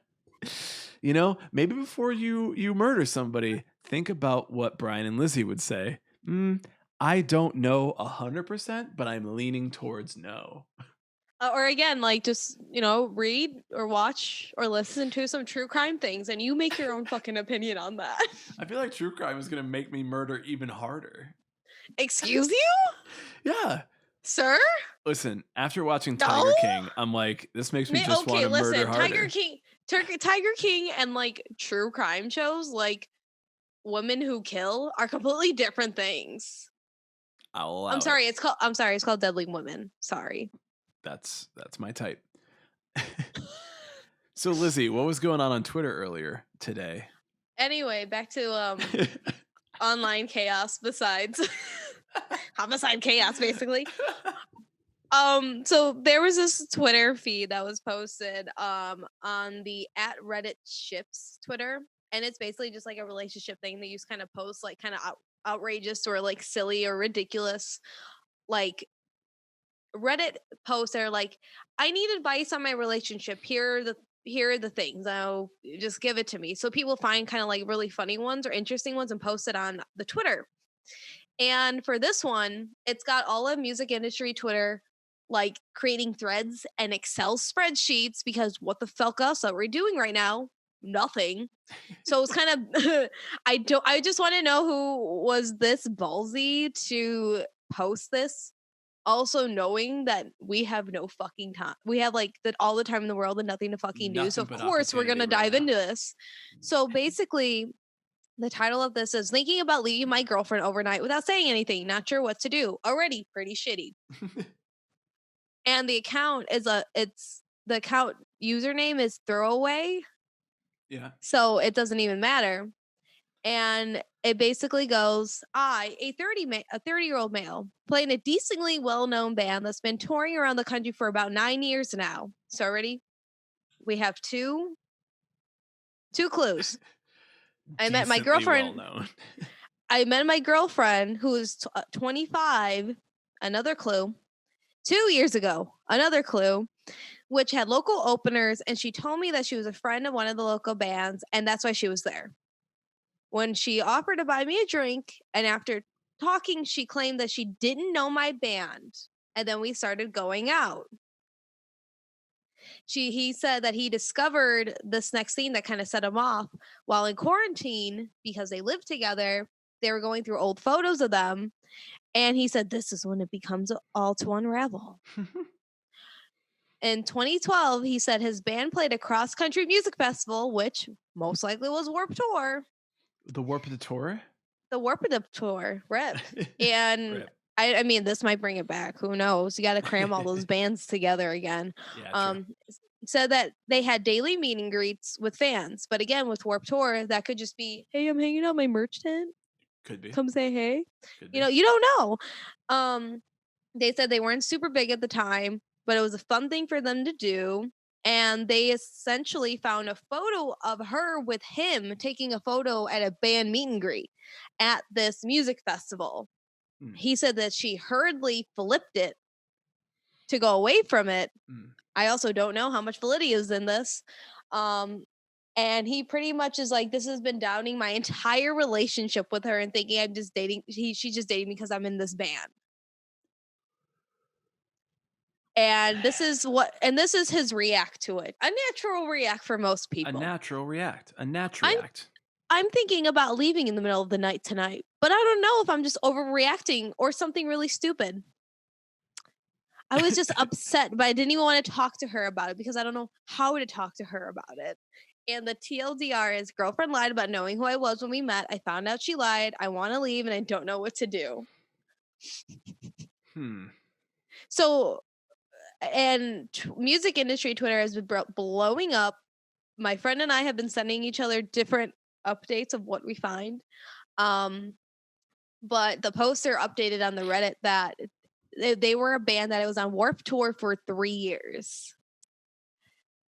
Maybe before you murder somebody, think about what Brian and Lizzie would say. I don't know 100%, but I'm leaning towards no. Or again, like just, read or watch or listen to some true crime things and you make your own fucking opinion on that. I feel like true crime is going to make me murder even harder. Excuse you? Yeah. Sir? Listen, after watching Tiger King, I'm like, this makes me just want to murder harder. Tiger King and like true crime shows, like women who kill are completely different things. I'm sorry, it's called Deadly Women. Sorry. That's my type. So Lizzie, what was going on Twitter earlier today? Anyway, back to online chaos besides homicide chaos, basically. So there was this Twitter feed that was posted on the @Reddit ships Twitter, and it's basically just like a relationship thing that you just kind of post like kind of outrageous or like silly or ridiculous like Reddit posts that are like, I need advice on my relationship. Here are the things. I'll just give it to me. So people find kind of like really funny ones or interesting ones and post it on the Twitter. And for this one, it's got all of music industry Twitter like creating threads and Excel spreadsheets because what the fuck else are we doing right now? Nothing. So it's kind of I just want to know who was this ballsy to post this. Also knowing that we have no fucking time. We have like all the time in the world and nothing to fucking do. So of course we're going to dive into this. So basically the title of this is Thinking About Leaving My Girlfriend Overnight Without Saying Anything. Not sure what to do. Already pretty shitty. And the account is the account username is throwaway. Yeah. So it doesn't even matter. And it basically goes, a 30-year-old male, playing a decently well-known band that's been touring around the country for about 9 years now. So already we have two clues. I met my girlfriend. Well-known. I met my girlfriend who is 25. Another clue. 2 years ago. Another clue. Which had local openers, and she told me that she was a friend of one of the local bands, and that's why she was there. When she offered to buy me a drink, and after talking, she claimed that she didn't know my band, and then we started going out. He said that he discovered this next thing that kind of set him off while in quarantine because they lived together. They were going through old photos of them, and he said this is when it becomes all to unravel. In 2012, he said his band played a cross-country music festival, which most likely was Warped Tour. The Warped Tour? The Warped Tour, rip. And Rip. I mean, this might bring it back. Who knows? You got to cram all those bands together again. Yeah, true. Said that they had daily meet and greets with fans. But again, with Warped Tour, that could just be, hey, I'm hanging out my merch tent. Could be. Come say hey. Could you know, you don't know. They said they weren't super big at the time, but it was a fun thing for them to do. And they essentially found a photo of her with him taking a photo at a band meet and greet at this music festival. He said that she hurriedly flipped it to go away from it. I also don't know how much validity is in this. And he pretty much is like, this has been downing my entire relationship with her and thinking I'm just dating. She's just dating me because I'm in this band. And this is his react to it. A natural react for most people. A natural react. I'm thinking about leaving in the middle of the night tonight, but I don't know if I'm just overreacting or something really stupid. I was just upset, but I didn't even want to talk to her about it because I don't know how to talk to her about it. And the TLDR is girlfriend lied about knowing who I was when we met. I found out she lied. I want to leave and I don't know what to do. So, and music industry Twitter has been blowing up. My friend and I have been sending each other different updates of what we find. But the poster updated on the Reddit that they were a band that was on Warped Tour for 3 years.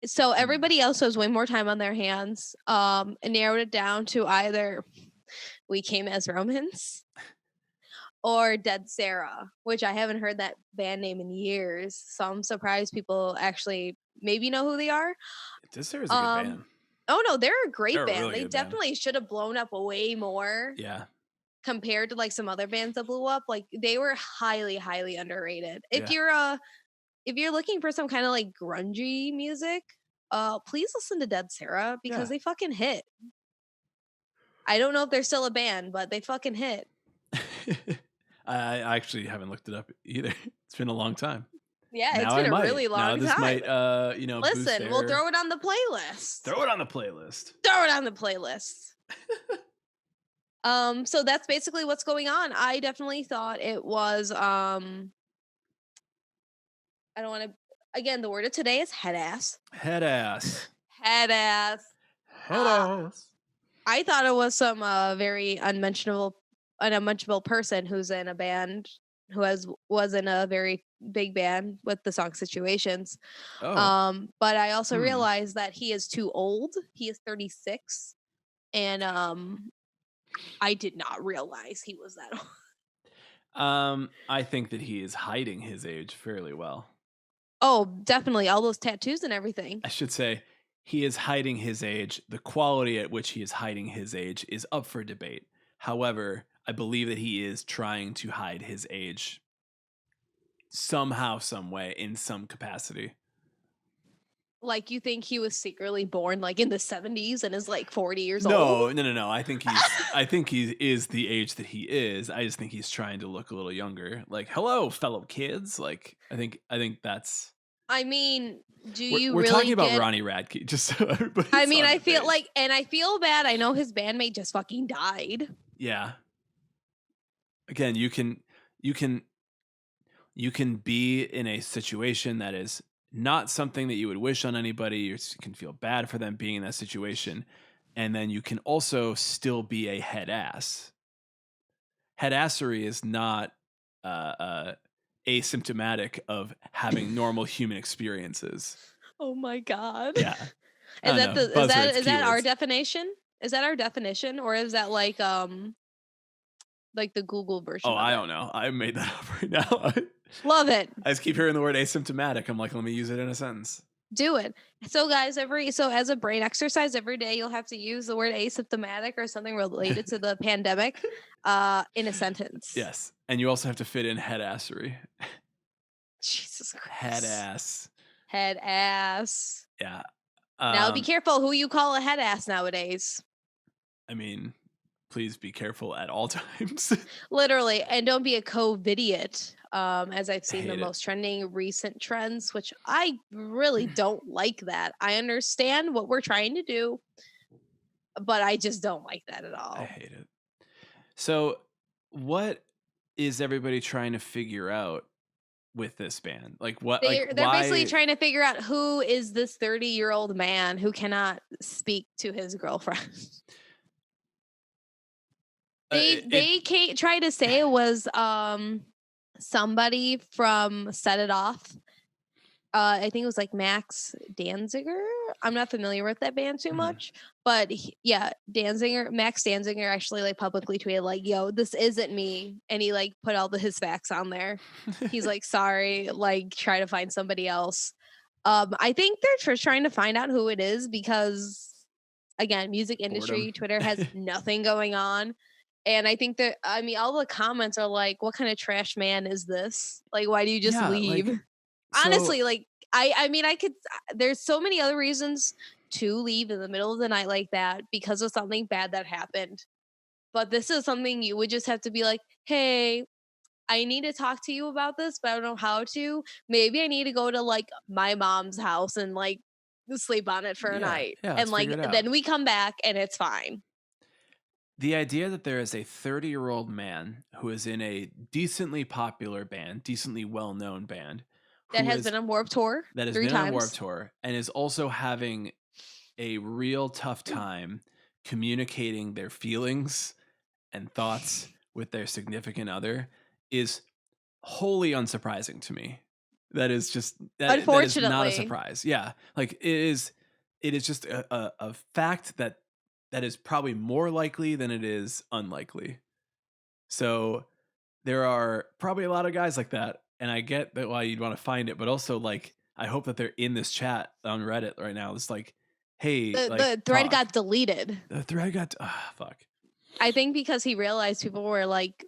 So everybody else has way more time on their hands. And narrowed it down to either We Came as Romans or Dead Sarah, which I haven't heard that band name in years. So I'm surprised people actually maybe know who they are. Dead Sarah's a good band. Oh no, they're a great band. Really they definitely should have blown up way more. Yeah. Compared to like some other bands that blew up, like they were highly, highly underrated. If you're looking for some kind of like grungy music, please listen to Dead Sarah because they fucking hit. I don't know if they're still a band, but they fucking hit. I actually haven't looked it up either. It's been a long time. Yeah, it's been a really long time. This might, listen, we'll throw it on the playlist. Throw it on the playlist. So that's basically what's going on. I definitely thought it was I don't want to again, the word of today is head ass. I thought it was some very unmentionable person who's in a band was in a very big band with the song Situations. Oh. But I also realized that he is too old. He is 36, and I did not realize he was that old. I think that he is hiding his age fairly well. Oh, definitely. All those tattoos and everything. I should say he is hiding his age. The quality at which he is hiding his age is up for debate. However, I believe that he is trying to hide his age somehow, some way, in some capacity. Like, you think he was secretly born like in the 70s and is like 40 years old? No. I think he is the age that he is. I just think he's trying to look a little younger. Like, hello, fellow kids. Like, I think that's. I mean, we're talking about Ronnie Radke, just so everybody. I mean, I feel like, and I feel bad. I know his bandmate just fucking died. Yeah. Again, you can be in a situation that is not something that you would wish on anybody. You can feel bad for them being in that situation. And then you can also still be a head ass. Head assery is not asymptomatic of having normal human experiences. Oh my God. Yeah. Is that our definition? Is that our definition, or is that like the Google version? Oh, I don't know. I made that up right now. Love it. I just keep hearing the word asymptomatic. I'm like, let me use it in a sentence. Do it. So guys, as a brain exercise, every day you'll have to use the word asymptomatic or something related to the pandemic in a sentence. Yes. And you also have to fit in head assery. Jesus Christ. Head ass. Head ass. Yeah. Now be careful who you call a head ass nowadays. I mean, please be careful at all times. Literally. And don't be a COVID-idiot. As I've seen the most trending recent trends, which I really don't like that. I understand what we're trying to do, but I just don't like that at all. I hate it. So what is everybody trying to figure out with this band? Like what? They're basically trying to figure out who is this 30-year-old man who cannot speak to his girlfriend. They try to say it was somebody from Set It Off. I think it was like Max Danziger. I'm not familiar with that band too much, but Max Danziger actually like publicly tweeted like, "Yo, this isn't me," and he like put all his facts on there. He's like, "Sorry, like try to find somebody else." I think they're trying to find out who it is because, again, music industry, Twitter has nothing going on. And I think that, I mean, all the comments are like, what kind of trash man is this? Like, why do you just leave? Like, honestly, like, I mean, there's so many other reasons to leave in the middle of the night like that because of something bad that happened. But this is something you would just have to be like, hey, I need to talk to you about this, but I don't know how to. Maybe I need to go to like my mom's house and like sleep on it for a night. And like, then we come back and it's fine. The idea that there is a 30-year-old man who is in a decently popular band, decently well-known band. That has been on Warped Tour. That has been on Warped Tour and is also having a real tough time communicating their feelings and thoughts with their significant other is wholly unsurprising to me. That is just, unfortunately, that is not a surprise. Yeah. Like it is just a fact that is probably more likely than it is unlikely. So there are probably a lot of guys like that. And I get that why you'd want to find it, but also like, I hope that they're in this chat on Reddit right now. It's like, hey, the thread got deleted. The thread got, fuck. I think because he realized people were like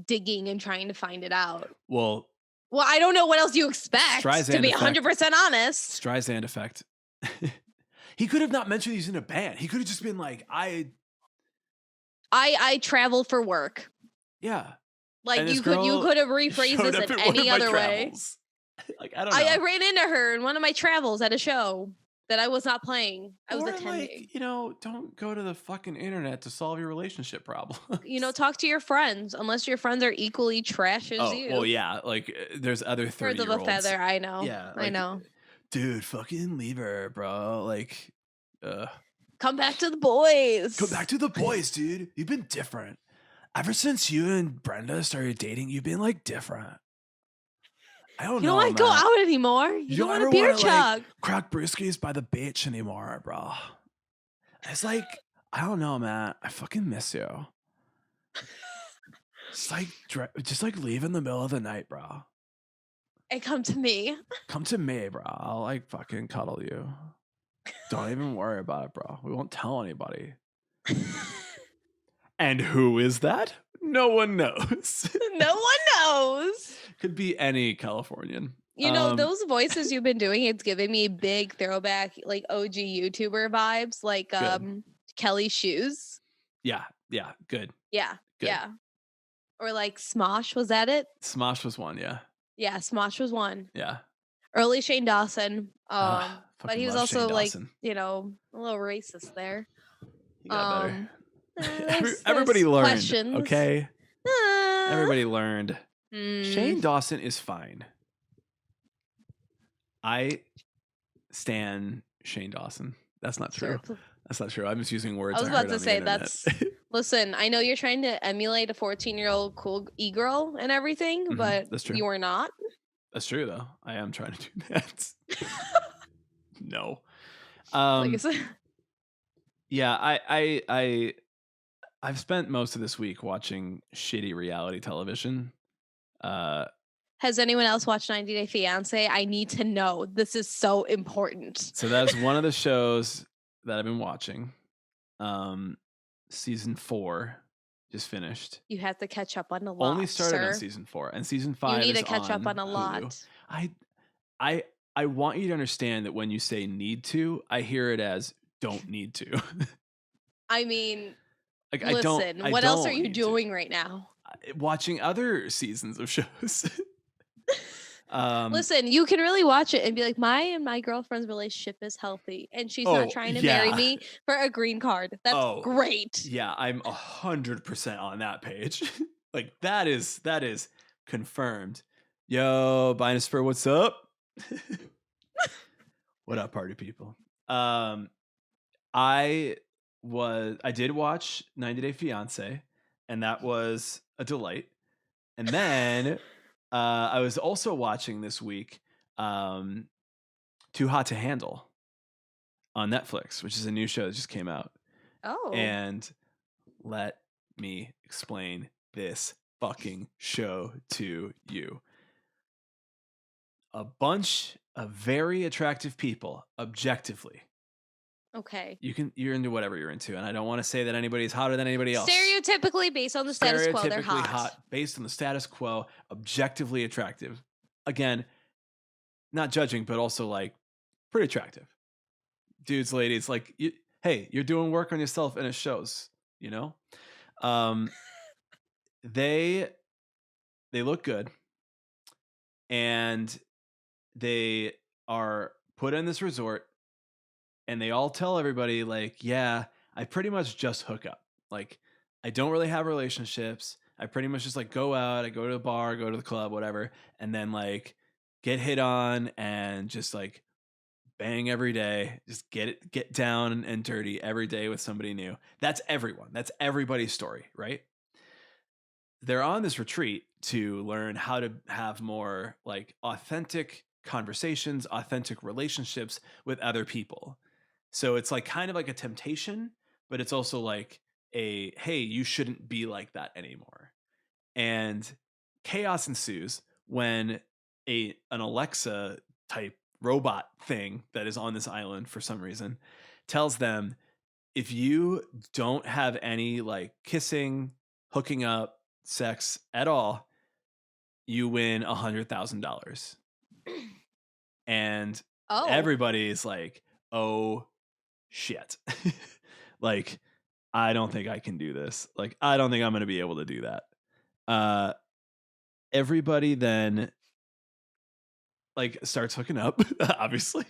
digging and trying to find it out. Well, I don't know what else you expect, to be 100% honest. Streisand effect. He could have not mentioned he's in a band. He could have just been like, I travel for work. Yeah. Like you could have rephrased this in any other way. Like I don't know. I ran into her in one of my travels at a show that I was not playing. I was attending. Like, don't go to the fucking internet to solve your relationship problem. Talk to your friends, unless your friends are equally trash as you. Well, yeah. Like there's other 30-year-olds. Birds of a feather, I know. Yeah. Like, I know. Dude, fucking leave her, bro. Like, come back to the boys. Come back to the boys, dude. You've been different. ever since you and Brenda started dating, you've been like different. I don't You know, don't want to go man. out anymore. You don't want a beer chug. Like, crack brewskis by the beach anymore, bro. It's like, I don't know, man. I fucking miss you. Just like leave in the middle of the night, bro. And come to me. Come to me, bro. I'll like fucking cuddle you. Don't even worry about it, bro. We won't tell anybody. And who is that? No one knows. No one knows. Could be any Californian. You know, those voices you've been doing, it's giving me big throwback, like OG YouTuber vibes, like Kelly Shoes. Yeah, good. Yeah, good. yeah. Or like Smosh, was that it? Smosh was one, yeah. Yeah, Smosh was one. Yeah. Early Shane Dawson. But he was also like, you know, a little racist there. He got better. Everybody learned. Questions. Okay. Everybody learned. Shane Dawson is fine. I stan Shane Dawson. That's not true. That's not true. I'm just using words. I was about to say that's. Listen, I know you're trying to emulate a 14-year-old cool e-girl and everything, but that's true. You are not. That's true, though. I am trying to do that. No. Like I said. Yeah, I've spent most of this week watching shitty reality television. Has anyone else watched 90 Day Fiancé? I need to know. This is so important. So that's one of the shows that I've been watching. Season 4 just finished. You have to catch up on a lot. Only started on season 4, and season 5. You need to catch up on a lot. I want you to understand that when you say need to, I hear it as don't need to. I mean, like, listen, what else are you doing right now? Watching other seasons of shows. Listen, you can really watch it and be like, my girlfriend's relationship is healthy and she's not trying to marry me for a green card. That's great. Yeah, I'm 100% on that page. Like that is confirmed. Yo, Binosphere, what's up? What up, party people? I did watch 90 Day Fiancé, and that was a delight. And then I was also watching this week Too Hot to Handle on Netflix, which is a new show that just came out. Oh. And let me explain this fucking show to you. A bunch of very attractive people, objectively. Okay. You're into whatever you're into, and I don't want to say that anybody's hotter than anybody else. Stereotypically, based on the status quo, they're hot. Based on the status quo, objectively attractive. Again, not judging, but also like pretty attractive. Dudes, ladies, like hey, you're doing work on yourself, and it shows. You know, they look good, and they are put in this resort. And they all tell everybody, like, yeah, I pretty much just hook up. Like, I don't really have relationships. I pretty much just, like, go out. I go to a bar, go to the club, whatever. And then, like, get hit on and just, like, bang every day. Just get down and dirty every day with somebody new. That's everyone. That's everybody's story, right? They're on this retreat to learn how to have more, like, authentic conversations, authentic relationships with other people. So it's like kind of like a temptation, but it's also like a, hey, you shouldn't be like that anymore. And chaos ensues when an Alexa type robot thing that is on this island for some reason tells them, if you don't have any like kissing, hooking up, sex at all, you win $100,000. And everybody's like, oh shit. Like, I don't think I can do this. Like, I don't think I'm going to be able to do that. Everybody then like starts hooking up, obviously.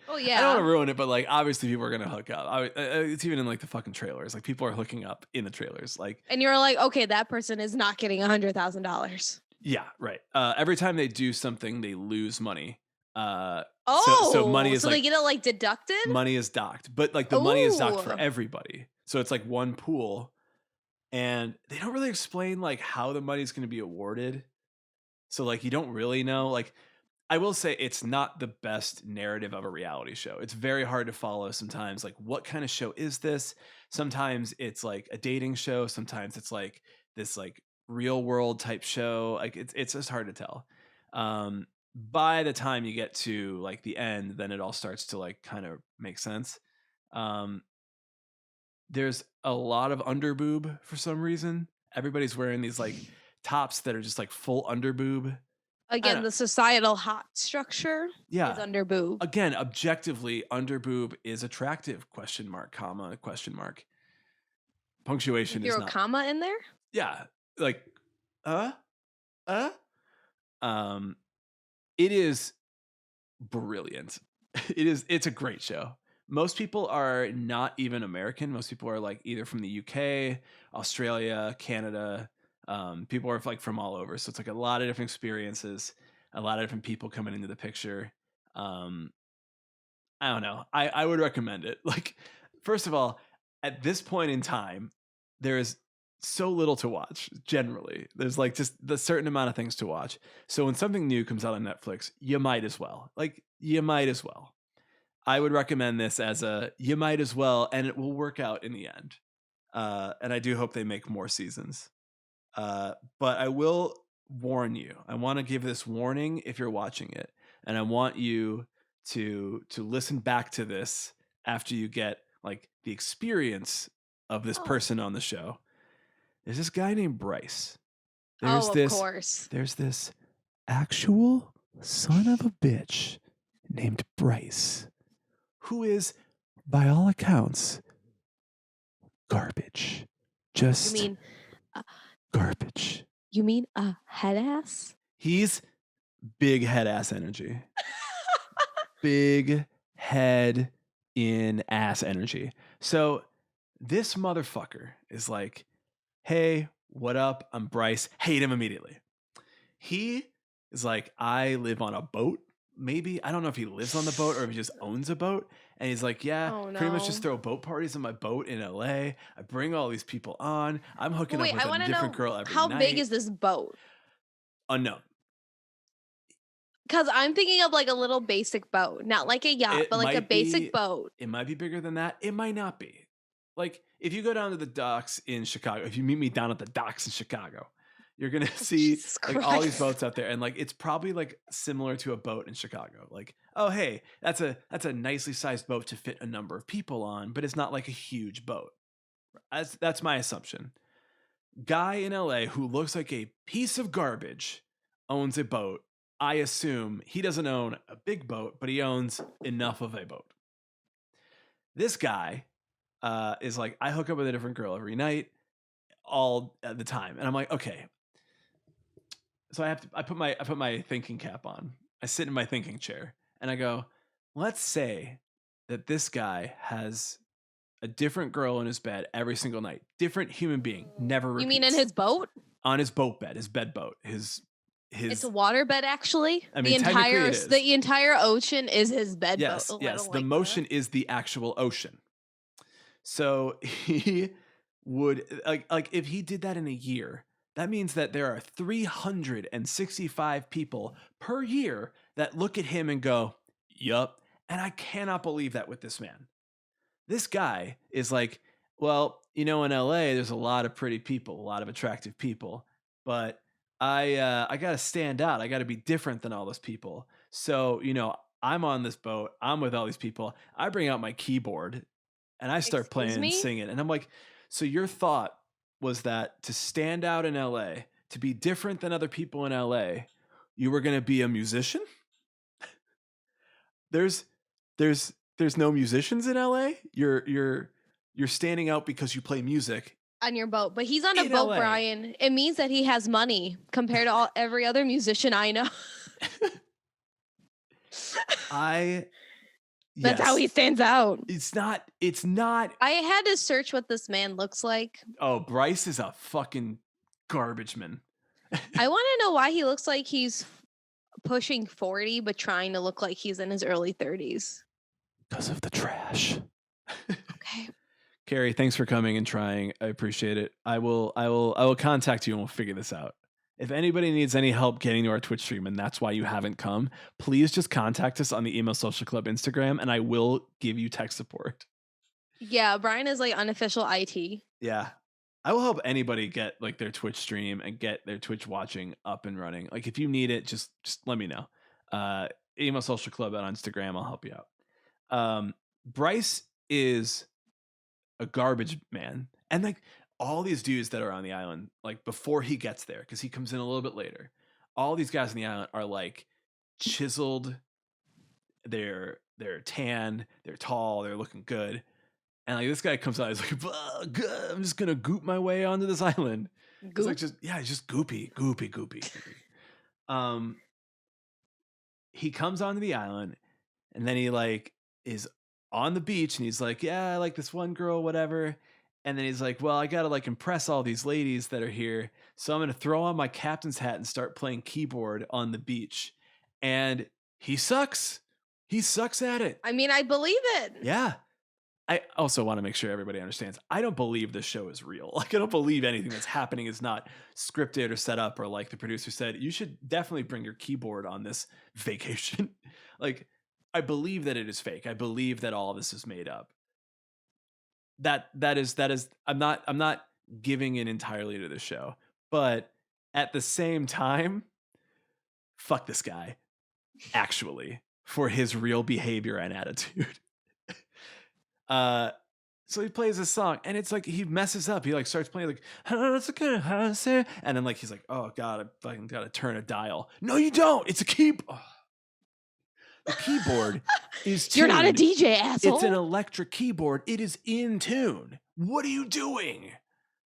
Oh yeah. I don't want to ruin it, but like obviously people are going to hook up. It's even in like the fucking trailers. Like people are hooking up in the trailers. Like, and you're like, okay, that person is not getting $100,000. Yeah, right. Every time they do something, they lose money. So money is so like, they get it like deducted? Money is docked, but like the money is docked for everybody. So it's like one pool, and they don't really explain like how the money is going to be awarded. So like you don't really know. Like I will say it's not the best narrative of a reality show. It's very hard to follow sometimes. Like what kind of show is this? Sometimes it's like a dating show. Sometimes it's like this like real world type show. Like it's just hard to tell. By the time you get to like the end, then it all starts to like kind of make sense. Um, there's a lot of underboob for some reason. Everybody's wearing these like tops that are just like full underboob. Again, the societal hot structure Yeah. is under boob. Again, objectively, underboob is attractive, question mark, comma, question mark. Punctuation You is throw a not. comma in there? Yeah. Like, it is brilliant. It's a great show. Most people are not even American. Most people are like either from the UK, Australia, Canada. People are like from all over. So it's like a lot of different experiences, a lot of different people coming into the picture. I don't know. I would recommend it. Like, first of all, at this point in time, there is so little to watch. Generally, there's like just the certain amount of things to watch. So when something new comes out on Netflix, you might as well. Like, you might as well. I would recommend this as a you might as well, and it will work out in the end. And I do hope they make more seasons. But I will warn you. I want to give this warning if you're watching it, and I want you to listen back to this after you get like the experience of this person on the show. There's this guy named Bryce. Of course. There's this actual son of a bitch named Bryce, who is, by all accounts, garbage. Just You mean garbage. You mean a head ass? He's big head ass energy. Big head in ass energy. So this motherfucker is like, hey, what up? I'm Bryce. Hate him immediately. He is like, I live on a boat. Maybe. I don't know if he lives on the boat or if he just owns a boat. And he's like, yeah, pretty much just throw boat parties on my boat in LA. I bring all these people on. I'm hooking up with a different girl every night. How big is this boat? Unknown. Because I'm thinking of like a little basic boat, not like a yacht, but like a basic boat. It might be bigger than that. It might not be. Like if you go down to the docks in Chicago, if you meet me down at the docks in Chicago, you're gonna see like all these boats out there, and like it's probably like similar to a boat in Chicago. Like, oh hey, that's a nicely sized boat to fit a number of people on, but it's not like a huge boat. That's my assumption. Guy in LA who looks like a piece of garbage owns a boat. I assume he doesn't own a big boat, but he owns enough of a boat. This guy is like, I hook up with a different girl every night, all the time, and I'm like, okay. So I put my thinking cap on. I sit in my thinking chair, and I go, let's say that this guy has a different girl in his bed every single night, different human being, never repeats. You mean in his boat? On his boat bed, his bed boat, It's a water bed, actually. I mean, the entire ocean is his bed boat. Yes, the motion is the actual ocean. So he would like if he did that in a year, that means that there are 365 people per year that look at him and go, "Yup." And I cannot believe that with this man. This guy is like, well, in LA, there's a lot of pretty people, a lot of attractive people, but I got to stand out. I got to be different than all those people. So, I'm on this boat. I'm with all these people. I bring out my keyboard and I start playing and singing. And I'm like, so your thought was that to stand out in LA, to be different than other people in LA, you were going to be a musician? There's no musicians in LA. You're standing out because you play music on your boat, but he's on a boat, LA. Brian. It means that he has money compared to every other musician I know. That's how he stands out. It's not. I had to search what this man looks like. Oh, Bryce is a fucking garbage man. I want to know why he looks like he's pushing 40, but trying to look like he's in his early 30s. Because of the trash. Okay. Carrie, thanks for coming and trying. I appreciate it. I will contact you and we'll figure this out. If anybody needs any help getting to our Twitch stream and that's why you haven't come, please just contact us on the Emo Social Club Instagram and I will give you tech support. Yeah, Brian is like unofficial IT. Yeah. I will help anybody get like their Twitch stream and get their Twitch watching up and running. Like if you need it, just let me know. Emo Social Club on Instagram, I'll help you out. Bryce is a garbage man. And like all these dudes that are on the island, like before he gets there, because he comes in a little bit later, all these guys on the island are like chiseled. They're tan, they're tall, they're looking good. And like this guy comes out, he's like, I'm just gonna goop my way onto this island. It's like he's just goopy. He comes onto the island and then he like is on the beach and he's like, yeah, I like this one girl, whatever. And then he's like, well, I gotta like impress all these ladies that are here. So I'm gonna throw on my captain's hat and start playing keyboard on the beach. And he sucks. He sucks at it. I mean, I believe it. Yeah. I also want to make sure everybody understands. I don't believe this show is real. Like, I don't believe anything that's happening is not scripted or set up, or like the producer said, you should definitely bring your keyboard on this vacation. Like, I believe that it is fake. I believe that all of this is made up. That is. I'm not giving it entirely to the show, but at the same time, fuck this guy. Actually, for his real behavior and attitude. So he plays this song and it's like he messes up. He like starts playing like, and then like he's like, oh god, I fucking gotta turn a dial. No, you don't. It's a keyboard. Oh. The keyboard is tuned. You're not a DJ, asshole. It's an electric keyboard. It is in tune. What are you doing?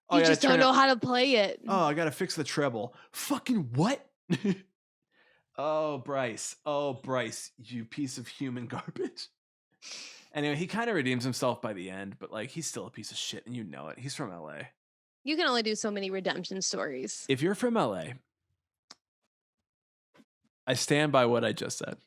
Oh, you just don't know how to play it. Oh, I gotta fix the treble. Fucking what? Oh, Bryce, you piece of human garbage. Anyway, he kind of redeems himself by the end, but like he's still a piece of shit and you know it. He's from LA. You can only do so many redemption stories. If you're from LA, I stand by what I just said.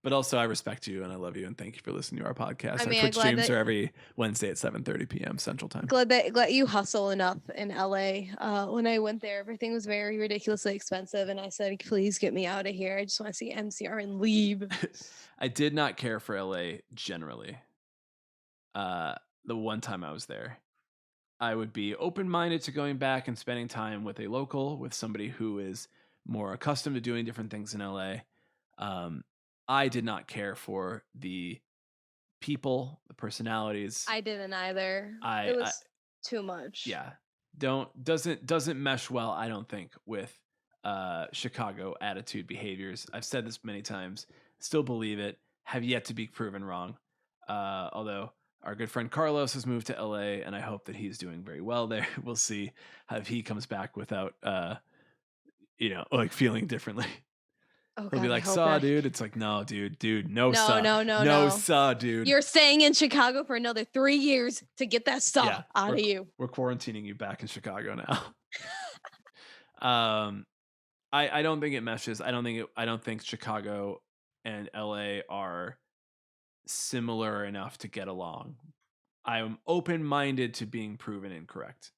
But also I respect you and I love you and thank you for listening to our podcast. Our Twitch streams are every Wednesday at 7:30 p.m. Central Time. Glad you hustle enough in LA. When I went there, everything was very ridiculously expensive and I said, please get me out of here. I just want to see MCR and leave. I did not care for LA generally. The one time I was there, I would be open-minded to going back and spending time with a local, with somebody who is more accustomed to doing different things in LA. I did not care for the people, the personalities. I didn't either. It was too much. Yeah. Doesn't mesh well, I don't think, with Chicago attitude behaviors. I've said this many times. Still believe it. Have yet to be proven wrong. Although our good friend Carlos has moved to LA and I hope that he's doing very well there. We'll see if he comes back without like feeling differently. Oh, he'll be like, saw, dude. It's like, no, dude, no, saw. No, saw, dude. You're staying in Chicago for another 3 years to get that stuff out of you. We're quarantining you back in Chicago now. I don't think it meshes. I don't think Chicago and LA are similar enough to get along. I am open-minded to being proven incorrect.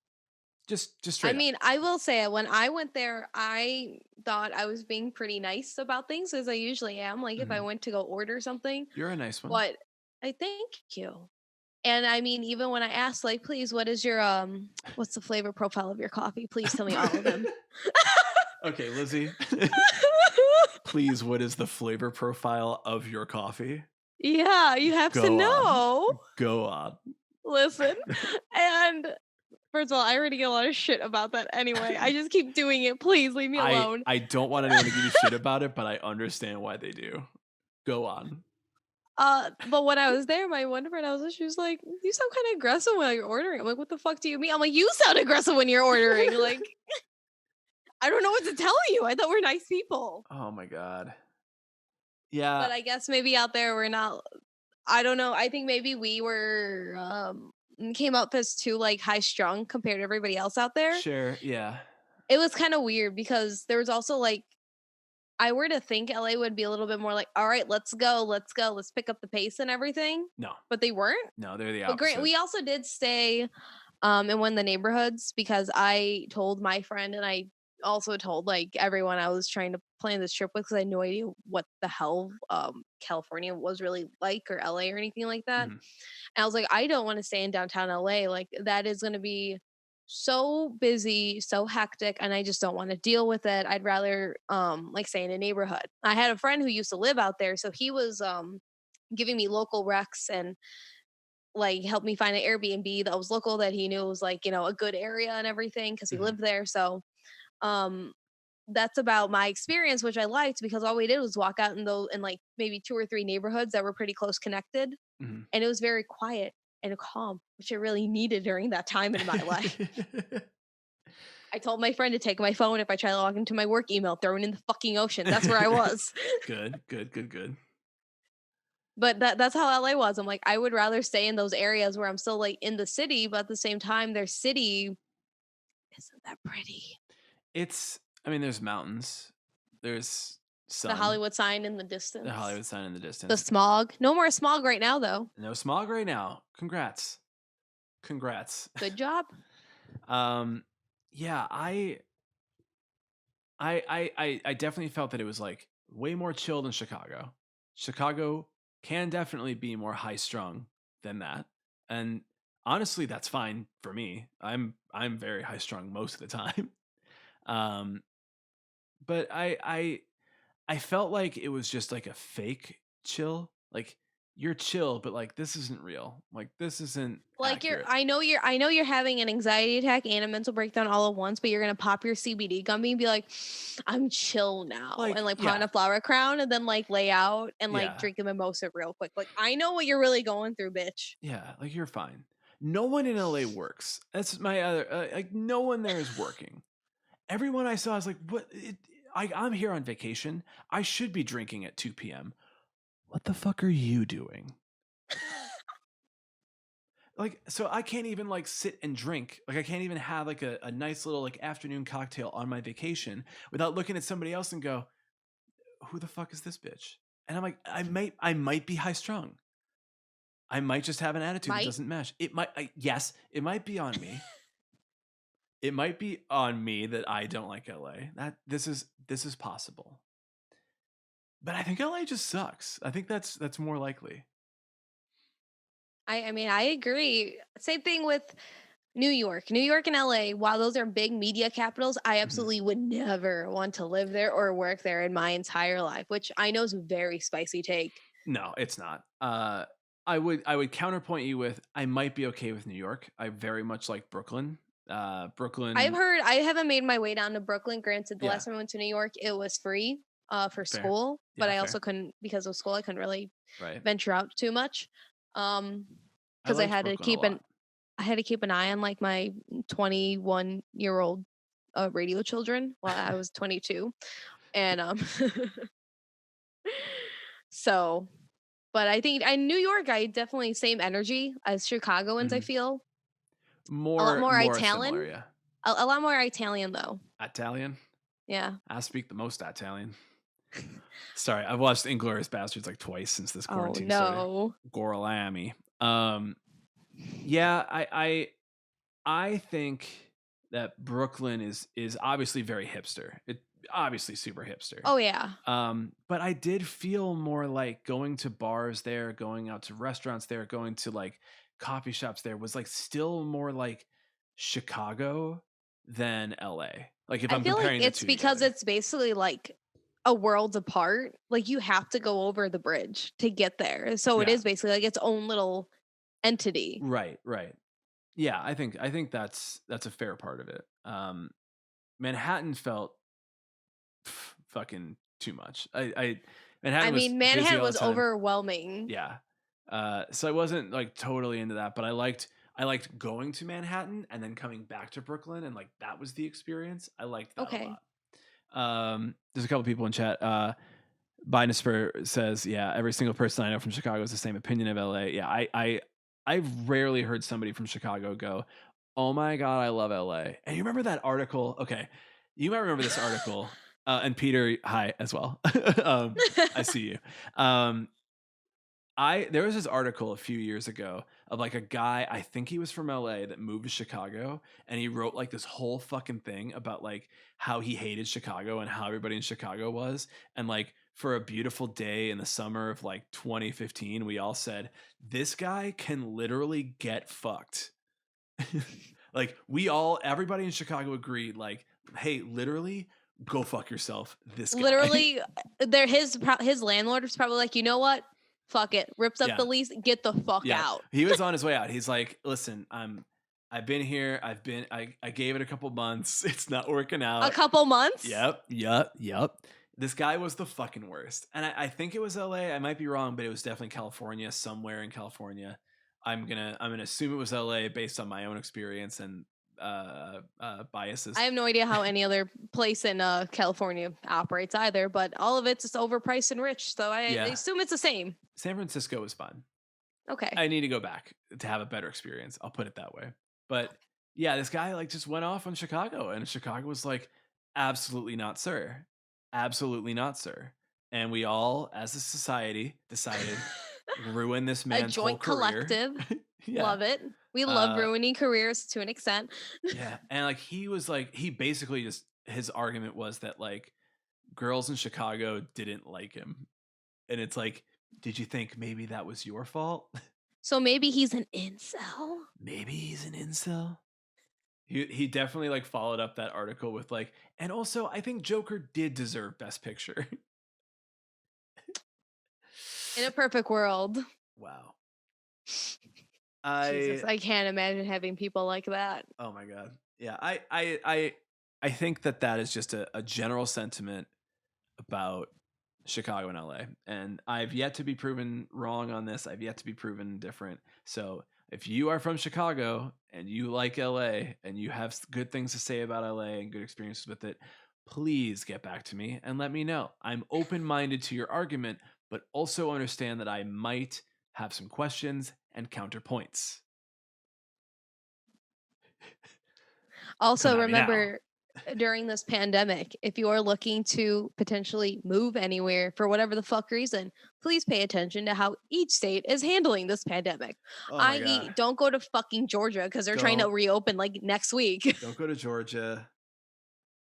Just straight up. mean, I will say when I went there, I thought I was being pretty nice about things as I usually am. Like if I went to go order something. You're a nice one. But I thank you. And I mean, even when I asked, like, please, what is your what's the flavor profile of your coffee? Please tell me all of them. Okay, Lizzie. Please, what is the flavor profile of your coffee? Yeah, you have to know. Go on. Listen. And first of all, I already get a lot of shit about that anyway. I just keep doing it. Please leave me alone. I don't want anyone to give you shit about it, but I understand why they do. Go on. But when I was there, my one friend, she was like, you sound kind of aggressive when you're ordering. I'm like, what the fuck do you mean? I'm like, you sound aggressive when you're ordering. Like, I don't know what to tell you. I thought we're nice people. Oh my God. Yeah. But I guess maybe out there we're not, I don't know. I think maybe we were, came up as too like high strung compared to everybody else out there. Sure. Yeah. It was kind of weird because there was also like I were to think LA would be a little bit more like, all right, let's go, let's pick up the pace and everything. No, but they weren't. no, they're the But great, opposite. we also did stay in one of the neighborhoods because I told my friend and I also told like everyone I was trying to plan this trip with because I had no idea what the hell California was really like or LA or anything like that. Mhm. And I was like, I don't want to stay in downtown LA. Like that is going to be so busy, so hectic, and I just don't want to deal with it. I'd rather like stay in a neighborhood. I had a friend who used to live out there, so he was giving me local recs and like helped me find an Airbnb that was local that he knew was like, a good area and everything because he Mhm. lived there. So um that's about my experience, which I liked because all we did was walk out in like maybe 2 or 3 neighborhoods that were pretty close connected, Mhm. and it was very quiet and calm, which I really needed during that time in my life. I told my friend to take my phone if I try to log into my work email, throw it in the fucking ocean. That's where I was. Good, good, good, good. But that's how LA was. I'm like, I would rather stay in those areas where I'm still like in the city, but at the same time, their city isn't that pretty. I mean, there's mountains, there's The sun, Hollywood sign in the the distance. Hollywood sign in the The distance. smog. No more smog right now, though. No smog right now. Congrats. Congrats. Good job. Yeah, I definitely felt that it was like way more chill than Chicago. Chicago can definitely be more high strung than that. And honestly, that's fine for me. I'm very high strung most of the time. Um, but I felt like it was just like a fake chill. Like you're chill, but like this isn't real. Like this isn't Like accurate. I know you're having an anxiety attack and a mental breakdown all at once, but you're gonna pop your CBD gummy and be like, I'm chill now, Like, and like put on yeah, a flower crown and then like lay out and like yeah, drink a mimosa real quick. Like I know what you're really going through, bitch. yeah. Like you're fine. No one in LA works. That's my other. Like no one there is working. Everyone I saw is like, what? I'm here on vacation. I should be drinking at 2 p.m. What the fuck are you doing? Like, so I can't even like sit and drink. Like I can't even have like a nice little like afternoon cocktail on my vacation without looking at somebody else and go, who the fuck is this bitch? And I'm like, I might be high strung. I might just have an attitude that Might. doesn't match. Yes, it might be on me. It might be on me that I don't like LA. That this is possible. But I think LA just sucks. I think that's more likely. I mean I agree. Same thing with New York. New York and LA, while those are big media capitals, I Mhm. absolutely would never want to live there or work there in my entire life, which I know is a very spicy take. No, it's not. I would counterpoint you with I might be okay with New York. I very much like Brooklyn. I've Brooklyn, heard I haven't made my way down to Brooklyn. Granted, the yeah, last time I went to New York, it was free for fair. school, but Yeah, I fair. also couldn't because of school. I couldn't really Right. venture out too much I because I liked had to Brooklyn a keep lot. an eye on like my 21-year-old radio children while I was 22, and so. But I think in New York, I definitely same energy as Chicagoans. I Mhm. feel a lot more More similar, Italian, yeah. a lot more Italian though. Italian. Yeah. I speak the most Italian. Sorry, I've watched Inglourious Bastards like twice since this Oh quarantine started. no. Gorlami. Yeah, I think that Brooklyn is obviously very hipster. It obviously super hipster. Oh yeah. But I did feel more like going to bars there, going out to restaurants there, going to like coffee shops there was like still more like Chicago than LA. Like if I I'm feel like comparing the it's two because together. it's basically like a world apart. Like you have to go over the bridge to get there. So it Yeah. is basically like its own little entity. Right, right. Yeah, I think that's a fair part of it. Manhattan felt fucking too much. I I Manhattan was mean, busy Manhattan all the was time. overwhelming. Yeah. So I wasn't like totally into that, but I liked going to Manhattan and then coming back to Brooklyn and like that was the experience. I liked that a Okay. lot. There's a couple people in chat. Binosper says, yeah, every single person I know from Chicago has the same opinion of LA. Yeah, I've rarely heard somebody from Chicago go, "Oh my god, I love LA." And you remember that article? Okay, you might remember this article. And Peter, hi as well. I see you. There was this article a few years ago of like a guy, I think he was from LA, that moved to Chicago, and he wrote like this whole fucking thing about like how he hated Chicago and how everybody in Chicago was. And like for a beautiful day in the summer of like 2015, we all said, this guy can literally get fucked. Like everybody in Chicago agreed, like, hey, literally go fuck yourself. This guy. Literally, his landlord was probably like, you know what? Fuck it. Rips up the lease. Get the fuck out. He was on his way out. He's like, listen, I've been here. I gave it a couple months. It's not working out. A couple months? Yep. This guy was the fucking worst. And I think it was LA. I might be wrong, but it was definitely California, somewhere in California. I'm gonna assume it was LA based on my own experience and biases. I have no idea how any other place in California operates either, but all of it's just overpriced and rich, so I assume it's the same. San Francisco was fun. Okay. I need to go back to have a better experience. I'll put it that way. But yeah, this guy like just went off on Chicago, and Chicago was like, absolutely not, sir. Absolutely not, sir. And we all, as a society, decided ruin this man's whole career. A joint collective. Love it. We love ruining careers to an extent. Yeah. And like he basically just, his argument was that like girls in Chicago didn't like him. And it's like, did you think maybe that was your fault? So maybe he's an incel? Maybe he's an incel? He definitely like followed up that article with like, and also I think Joker did deserve Best Picture. In a perfect world. Wow. Jesus, I can't imagine having people like that. Oh my God. Yeah. I think that is just a general sentiment about Chicago and LA. And I've yet to be proven wrong on this. I've yet to be proven different. So if you are from Chicago and you like LA and you have good things to say about LA and good experiences with it, please get back to me and let me know. I'm open-minded to your argument, but also understand that I might have some questions and counterpoints. Also, remember, during this pandemic, if you are looking to potentially move anywhere for whatever the fuck reason, please pay attention to how each state is handling this pandemic. I.e., don't go to fucking Georgia because they're trying to reopen like next week. Don't go to Georgia.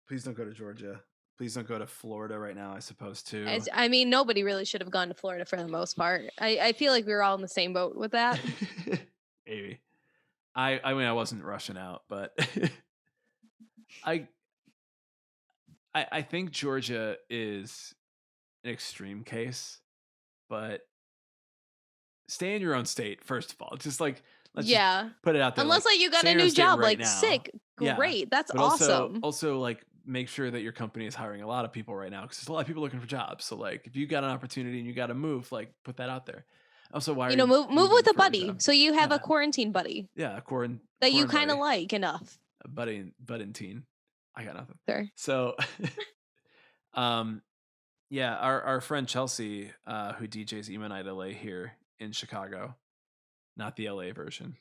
Please don't go to Georgia. Please don't go to Florida right now, I suppose, too. I mean, nobody really should have gone to Florida for the most part. I feel like we were all in the same boat with that. Maybe. I mean, I wasn't rushing out, but I think Georgia is an extreme case, but stay in your own state, first of all. Just like, let's just put it out there. Unless like you got a new job, like now. Sick, great. That's but awesome. Also, like, make sure that your company is hiring a lot of people right now because there's a lot of people looking for jobs. So like, if you got an opportunity and you got to move, like, put that out there. Also, why move with a buddy, so you have a quarantine buddy. Yeah, that you kind of like enough. A buddy and teen. I got nothing. Sure. So, yeah, our friend Chelsea, who DJs Emo Night LA here in Chicago, not the LA version.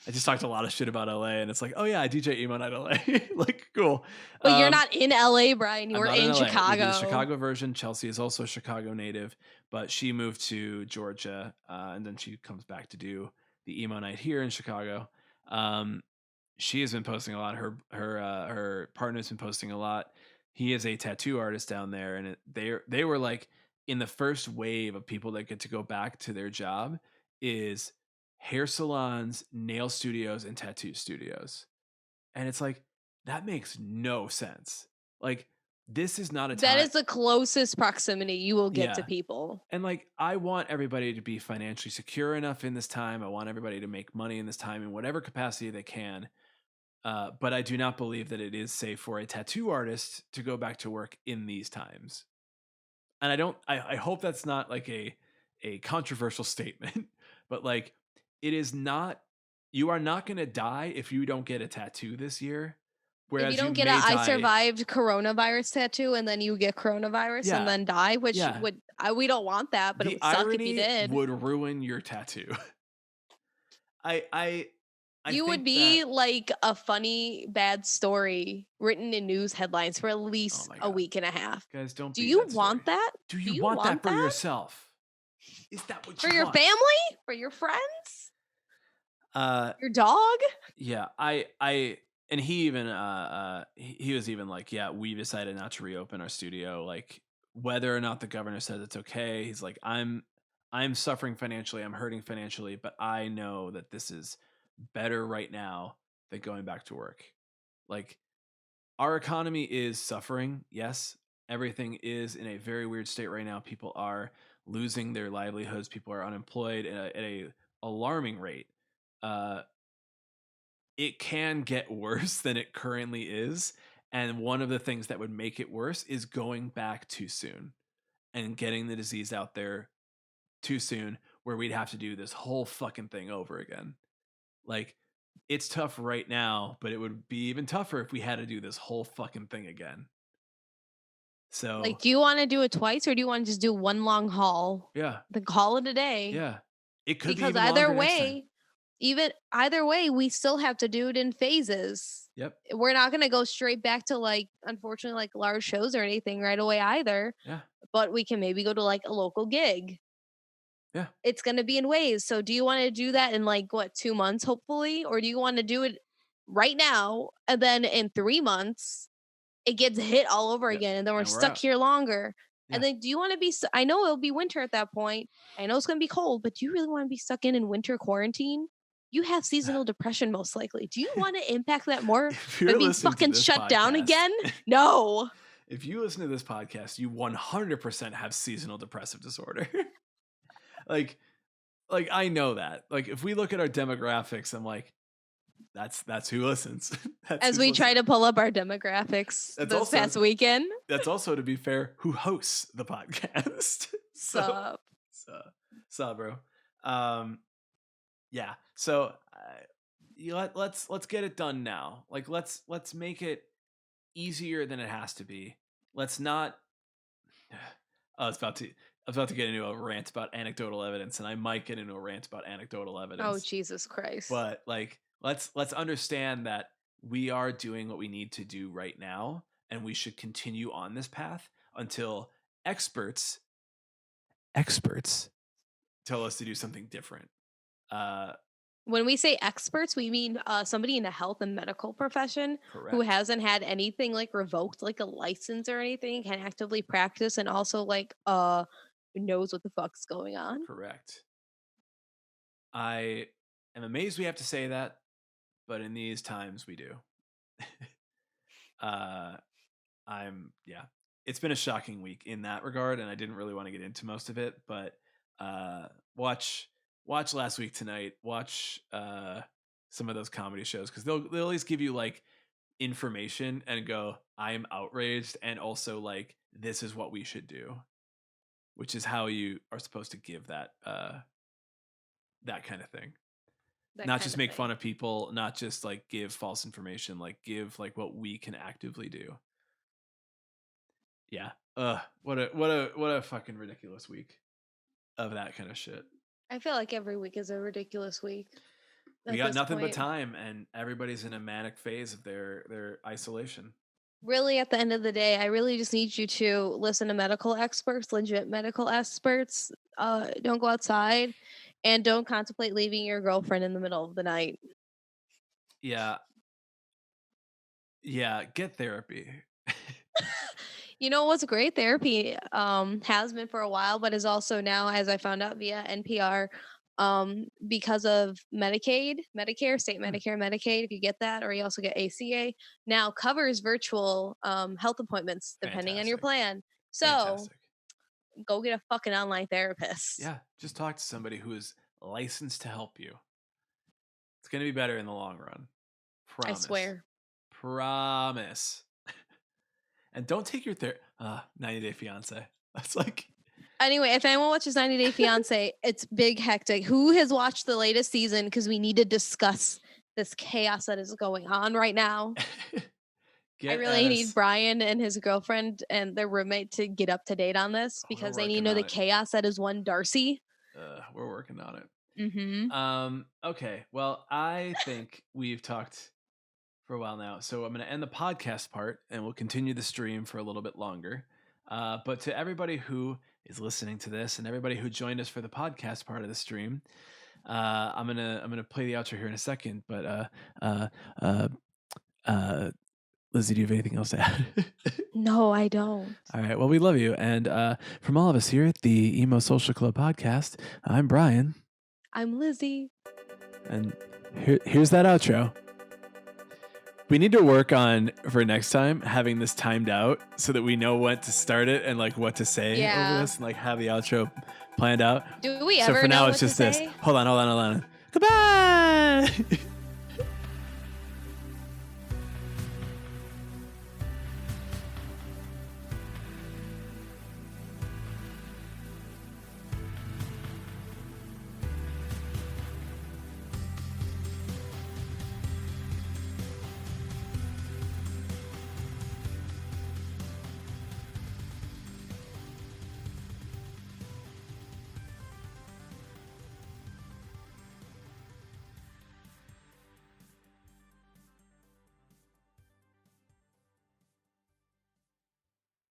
I just talked a lot of shit about LA, and it's like, oh yeah, I DJ Emo Night LA. Like, cool. But you're not in LA, Brian. You're in Chicago. The Chicago version. Chelsea is also a Chicago native, but she moved to Georgia, and then she comes back to do the Emo Night here in Chicago. She has been posting a lot. Her partner's been posting a lot. He is a tattoo artist down there, and they were like in the first wave of people that get to go back to their job is hair salons, nail studios, and tattoo studios. And it's like, that makes no sense. Like, this is not a time. That is the closest proximity you will get to people. And like, I want everybody to be financially secure enough in this time. I want everybody to make money in this time in whatever capacity they can. But I do not believe that it is safe for a tattoo artist to go back to work in these times. And I hope that's not like a controversial statement, but like, it is not, you are not going to die if you don't get a tattoo this year. Whereas if you don't get I survived coronavirus tattoo and then you get coronavirus and then die, which we don't want that, but it would suck if you did. Would ruin your tattoo. You would be like a funny bad story written in news headlines for at least a week and a half. Guys, don't Do be you that want story. that? Do you want that for yourself? Is that what you for your want? family? For your friends? Your dog? Yeah, and he even he was even like, yeah, we decided not to reopen our studio, like whether or not the governor says it's okay. He's like, I'm suffering financially, I'm hurting financially, but I know that this is better right now than going back to work. Like, our economy is suffering. Yes, everything is in a very weird state right now. People are losing their livelihoods. People are unemployed at a alarming rate. It can get worse than it currently is. And one of the things that would make it worse is going back too soon and getting the disease out there too soon, where we'd have to do this whole fucking thing over again. Like, it's tough right now, but it would be even tougher if we had to do this whole fucking thing again. So, like, do you want to do it twice, or do you want to just do one long haul? Yeah. The call it a day. Yeah. It could because be even longer either way, we still have to do it in phases. Yep. We're not going to go straight back to, like, unfortunately, like large shows or anything right away either. Yeah. But we can maybe go to like a local gig. Yeah. It's going to be in waves. So do you want to do that in like 2 months, hopefully? Or do you want to do it right now and then in 3 months it gets hit all over again and then we're stuck here longer? Yeah. And then do you want to be, I know it'll be winter at that point. I know it's going to be cold, but do you really want to be stuck in winter quarantine? You have seasonal depression most likely. Do you want to impact that more by being fucking shut down again? No. If you listen to this podcast, you 100% have seasonal depressive disorder. like I know that. Like, if we look at our demographics, I'm like, that's who listens. As we try to pull up our demographics this past weekend. That's also, to be fair, who hosts the podcast. Sup, bro. Yeah. So let's get it done now. Like, let's make it easier than it has to be. Let's not. I was about to get into a rant about anecdotal evidence, and I might get into a rant about anecdotal evidence. Oh, Jesus Christ! But like, let's understand that we are doing what we need to do right now, and we should continue on this path until experts tell us to do something different. When we say experts, we mean somebody in the health and medical profession. Correct. Who hasn't had anything like revoked, like a license or anything, can actively practice, and also like knows what the fuck's going on. Correct. I am amazed we have to say that, but in these times we do. It's been a shocking week in that regard, and I didn't really want to get into most of it, but watch Last Week Tonight, watch some of those comedy shows, because they'll at least give you like information and go, I am outraged, and also like, this is what we should do, which is how you are supposed to give that that kind of thing. Not just make fun of people, not just like give false information, like give like what we can actively do. Yeah. What a fucking ridiculous week of that kind of shit. I feel like every week is a ridiculous week. We got nothing but time, and everybody's in a manic phase of their isolation. Really, at the end of the day, I really just need you to listen to medical experts, legit medical experts. Don't go outside, and don't contemplate leaving your girlfriend in the middle of the night. Yeah. Get therapy. You know what's great? Therapy has been for a while, but is also now, as I found out via NPR, because of Medicare, state Medicare, Medicaid, if you get that, or you also get ACA, now covers virtual health appointments depending on your plan. So go get a fucking online therapist. Yeah, just talk to somebody who is licensed to help you. It's going to be better in the long run. Promise. I swear. Promise. And don't take your 90 Day Fiance. That's like... Anyway, if anyone watches 90 Day Fiance, it's big hectic. Who has watched the latest season? Because we need to discuss this chaos that is going on right now. I really need Brian and his girlfriend and their roommate to get up to date on this, because they need to know the chaos that is one Darcy. We're working on it. Okay. Well, I think we've talked for a while now, so I'm going to end the podcast part, and we'll continue the stream for a little bit longer. But to everybody who is listening to this, and everybody who joined us for the podcast part of the stream, I'm gonna play the outro here in a second. But Lizzie, do you have anything else to add? No, I don't. All right. Well, we love you, and from all of us here at the Emo Social Club podcast, I'm Brian. I'm Lizzie. And here's that outro. We need to work on, for next time, having this timed out so that we know when to start it and like what to say over this, and like have the outro planned out. Do we so ever for now, know it's what just to this. say? Hold on. Goodbye.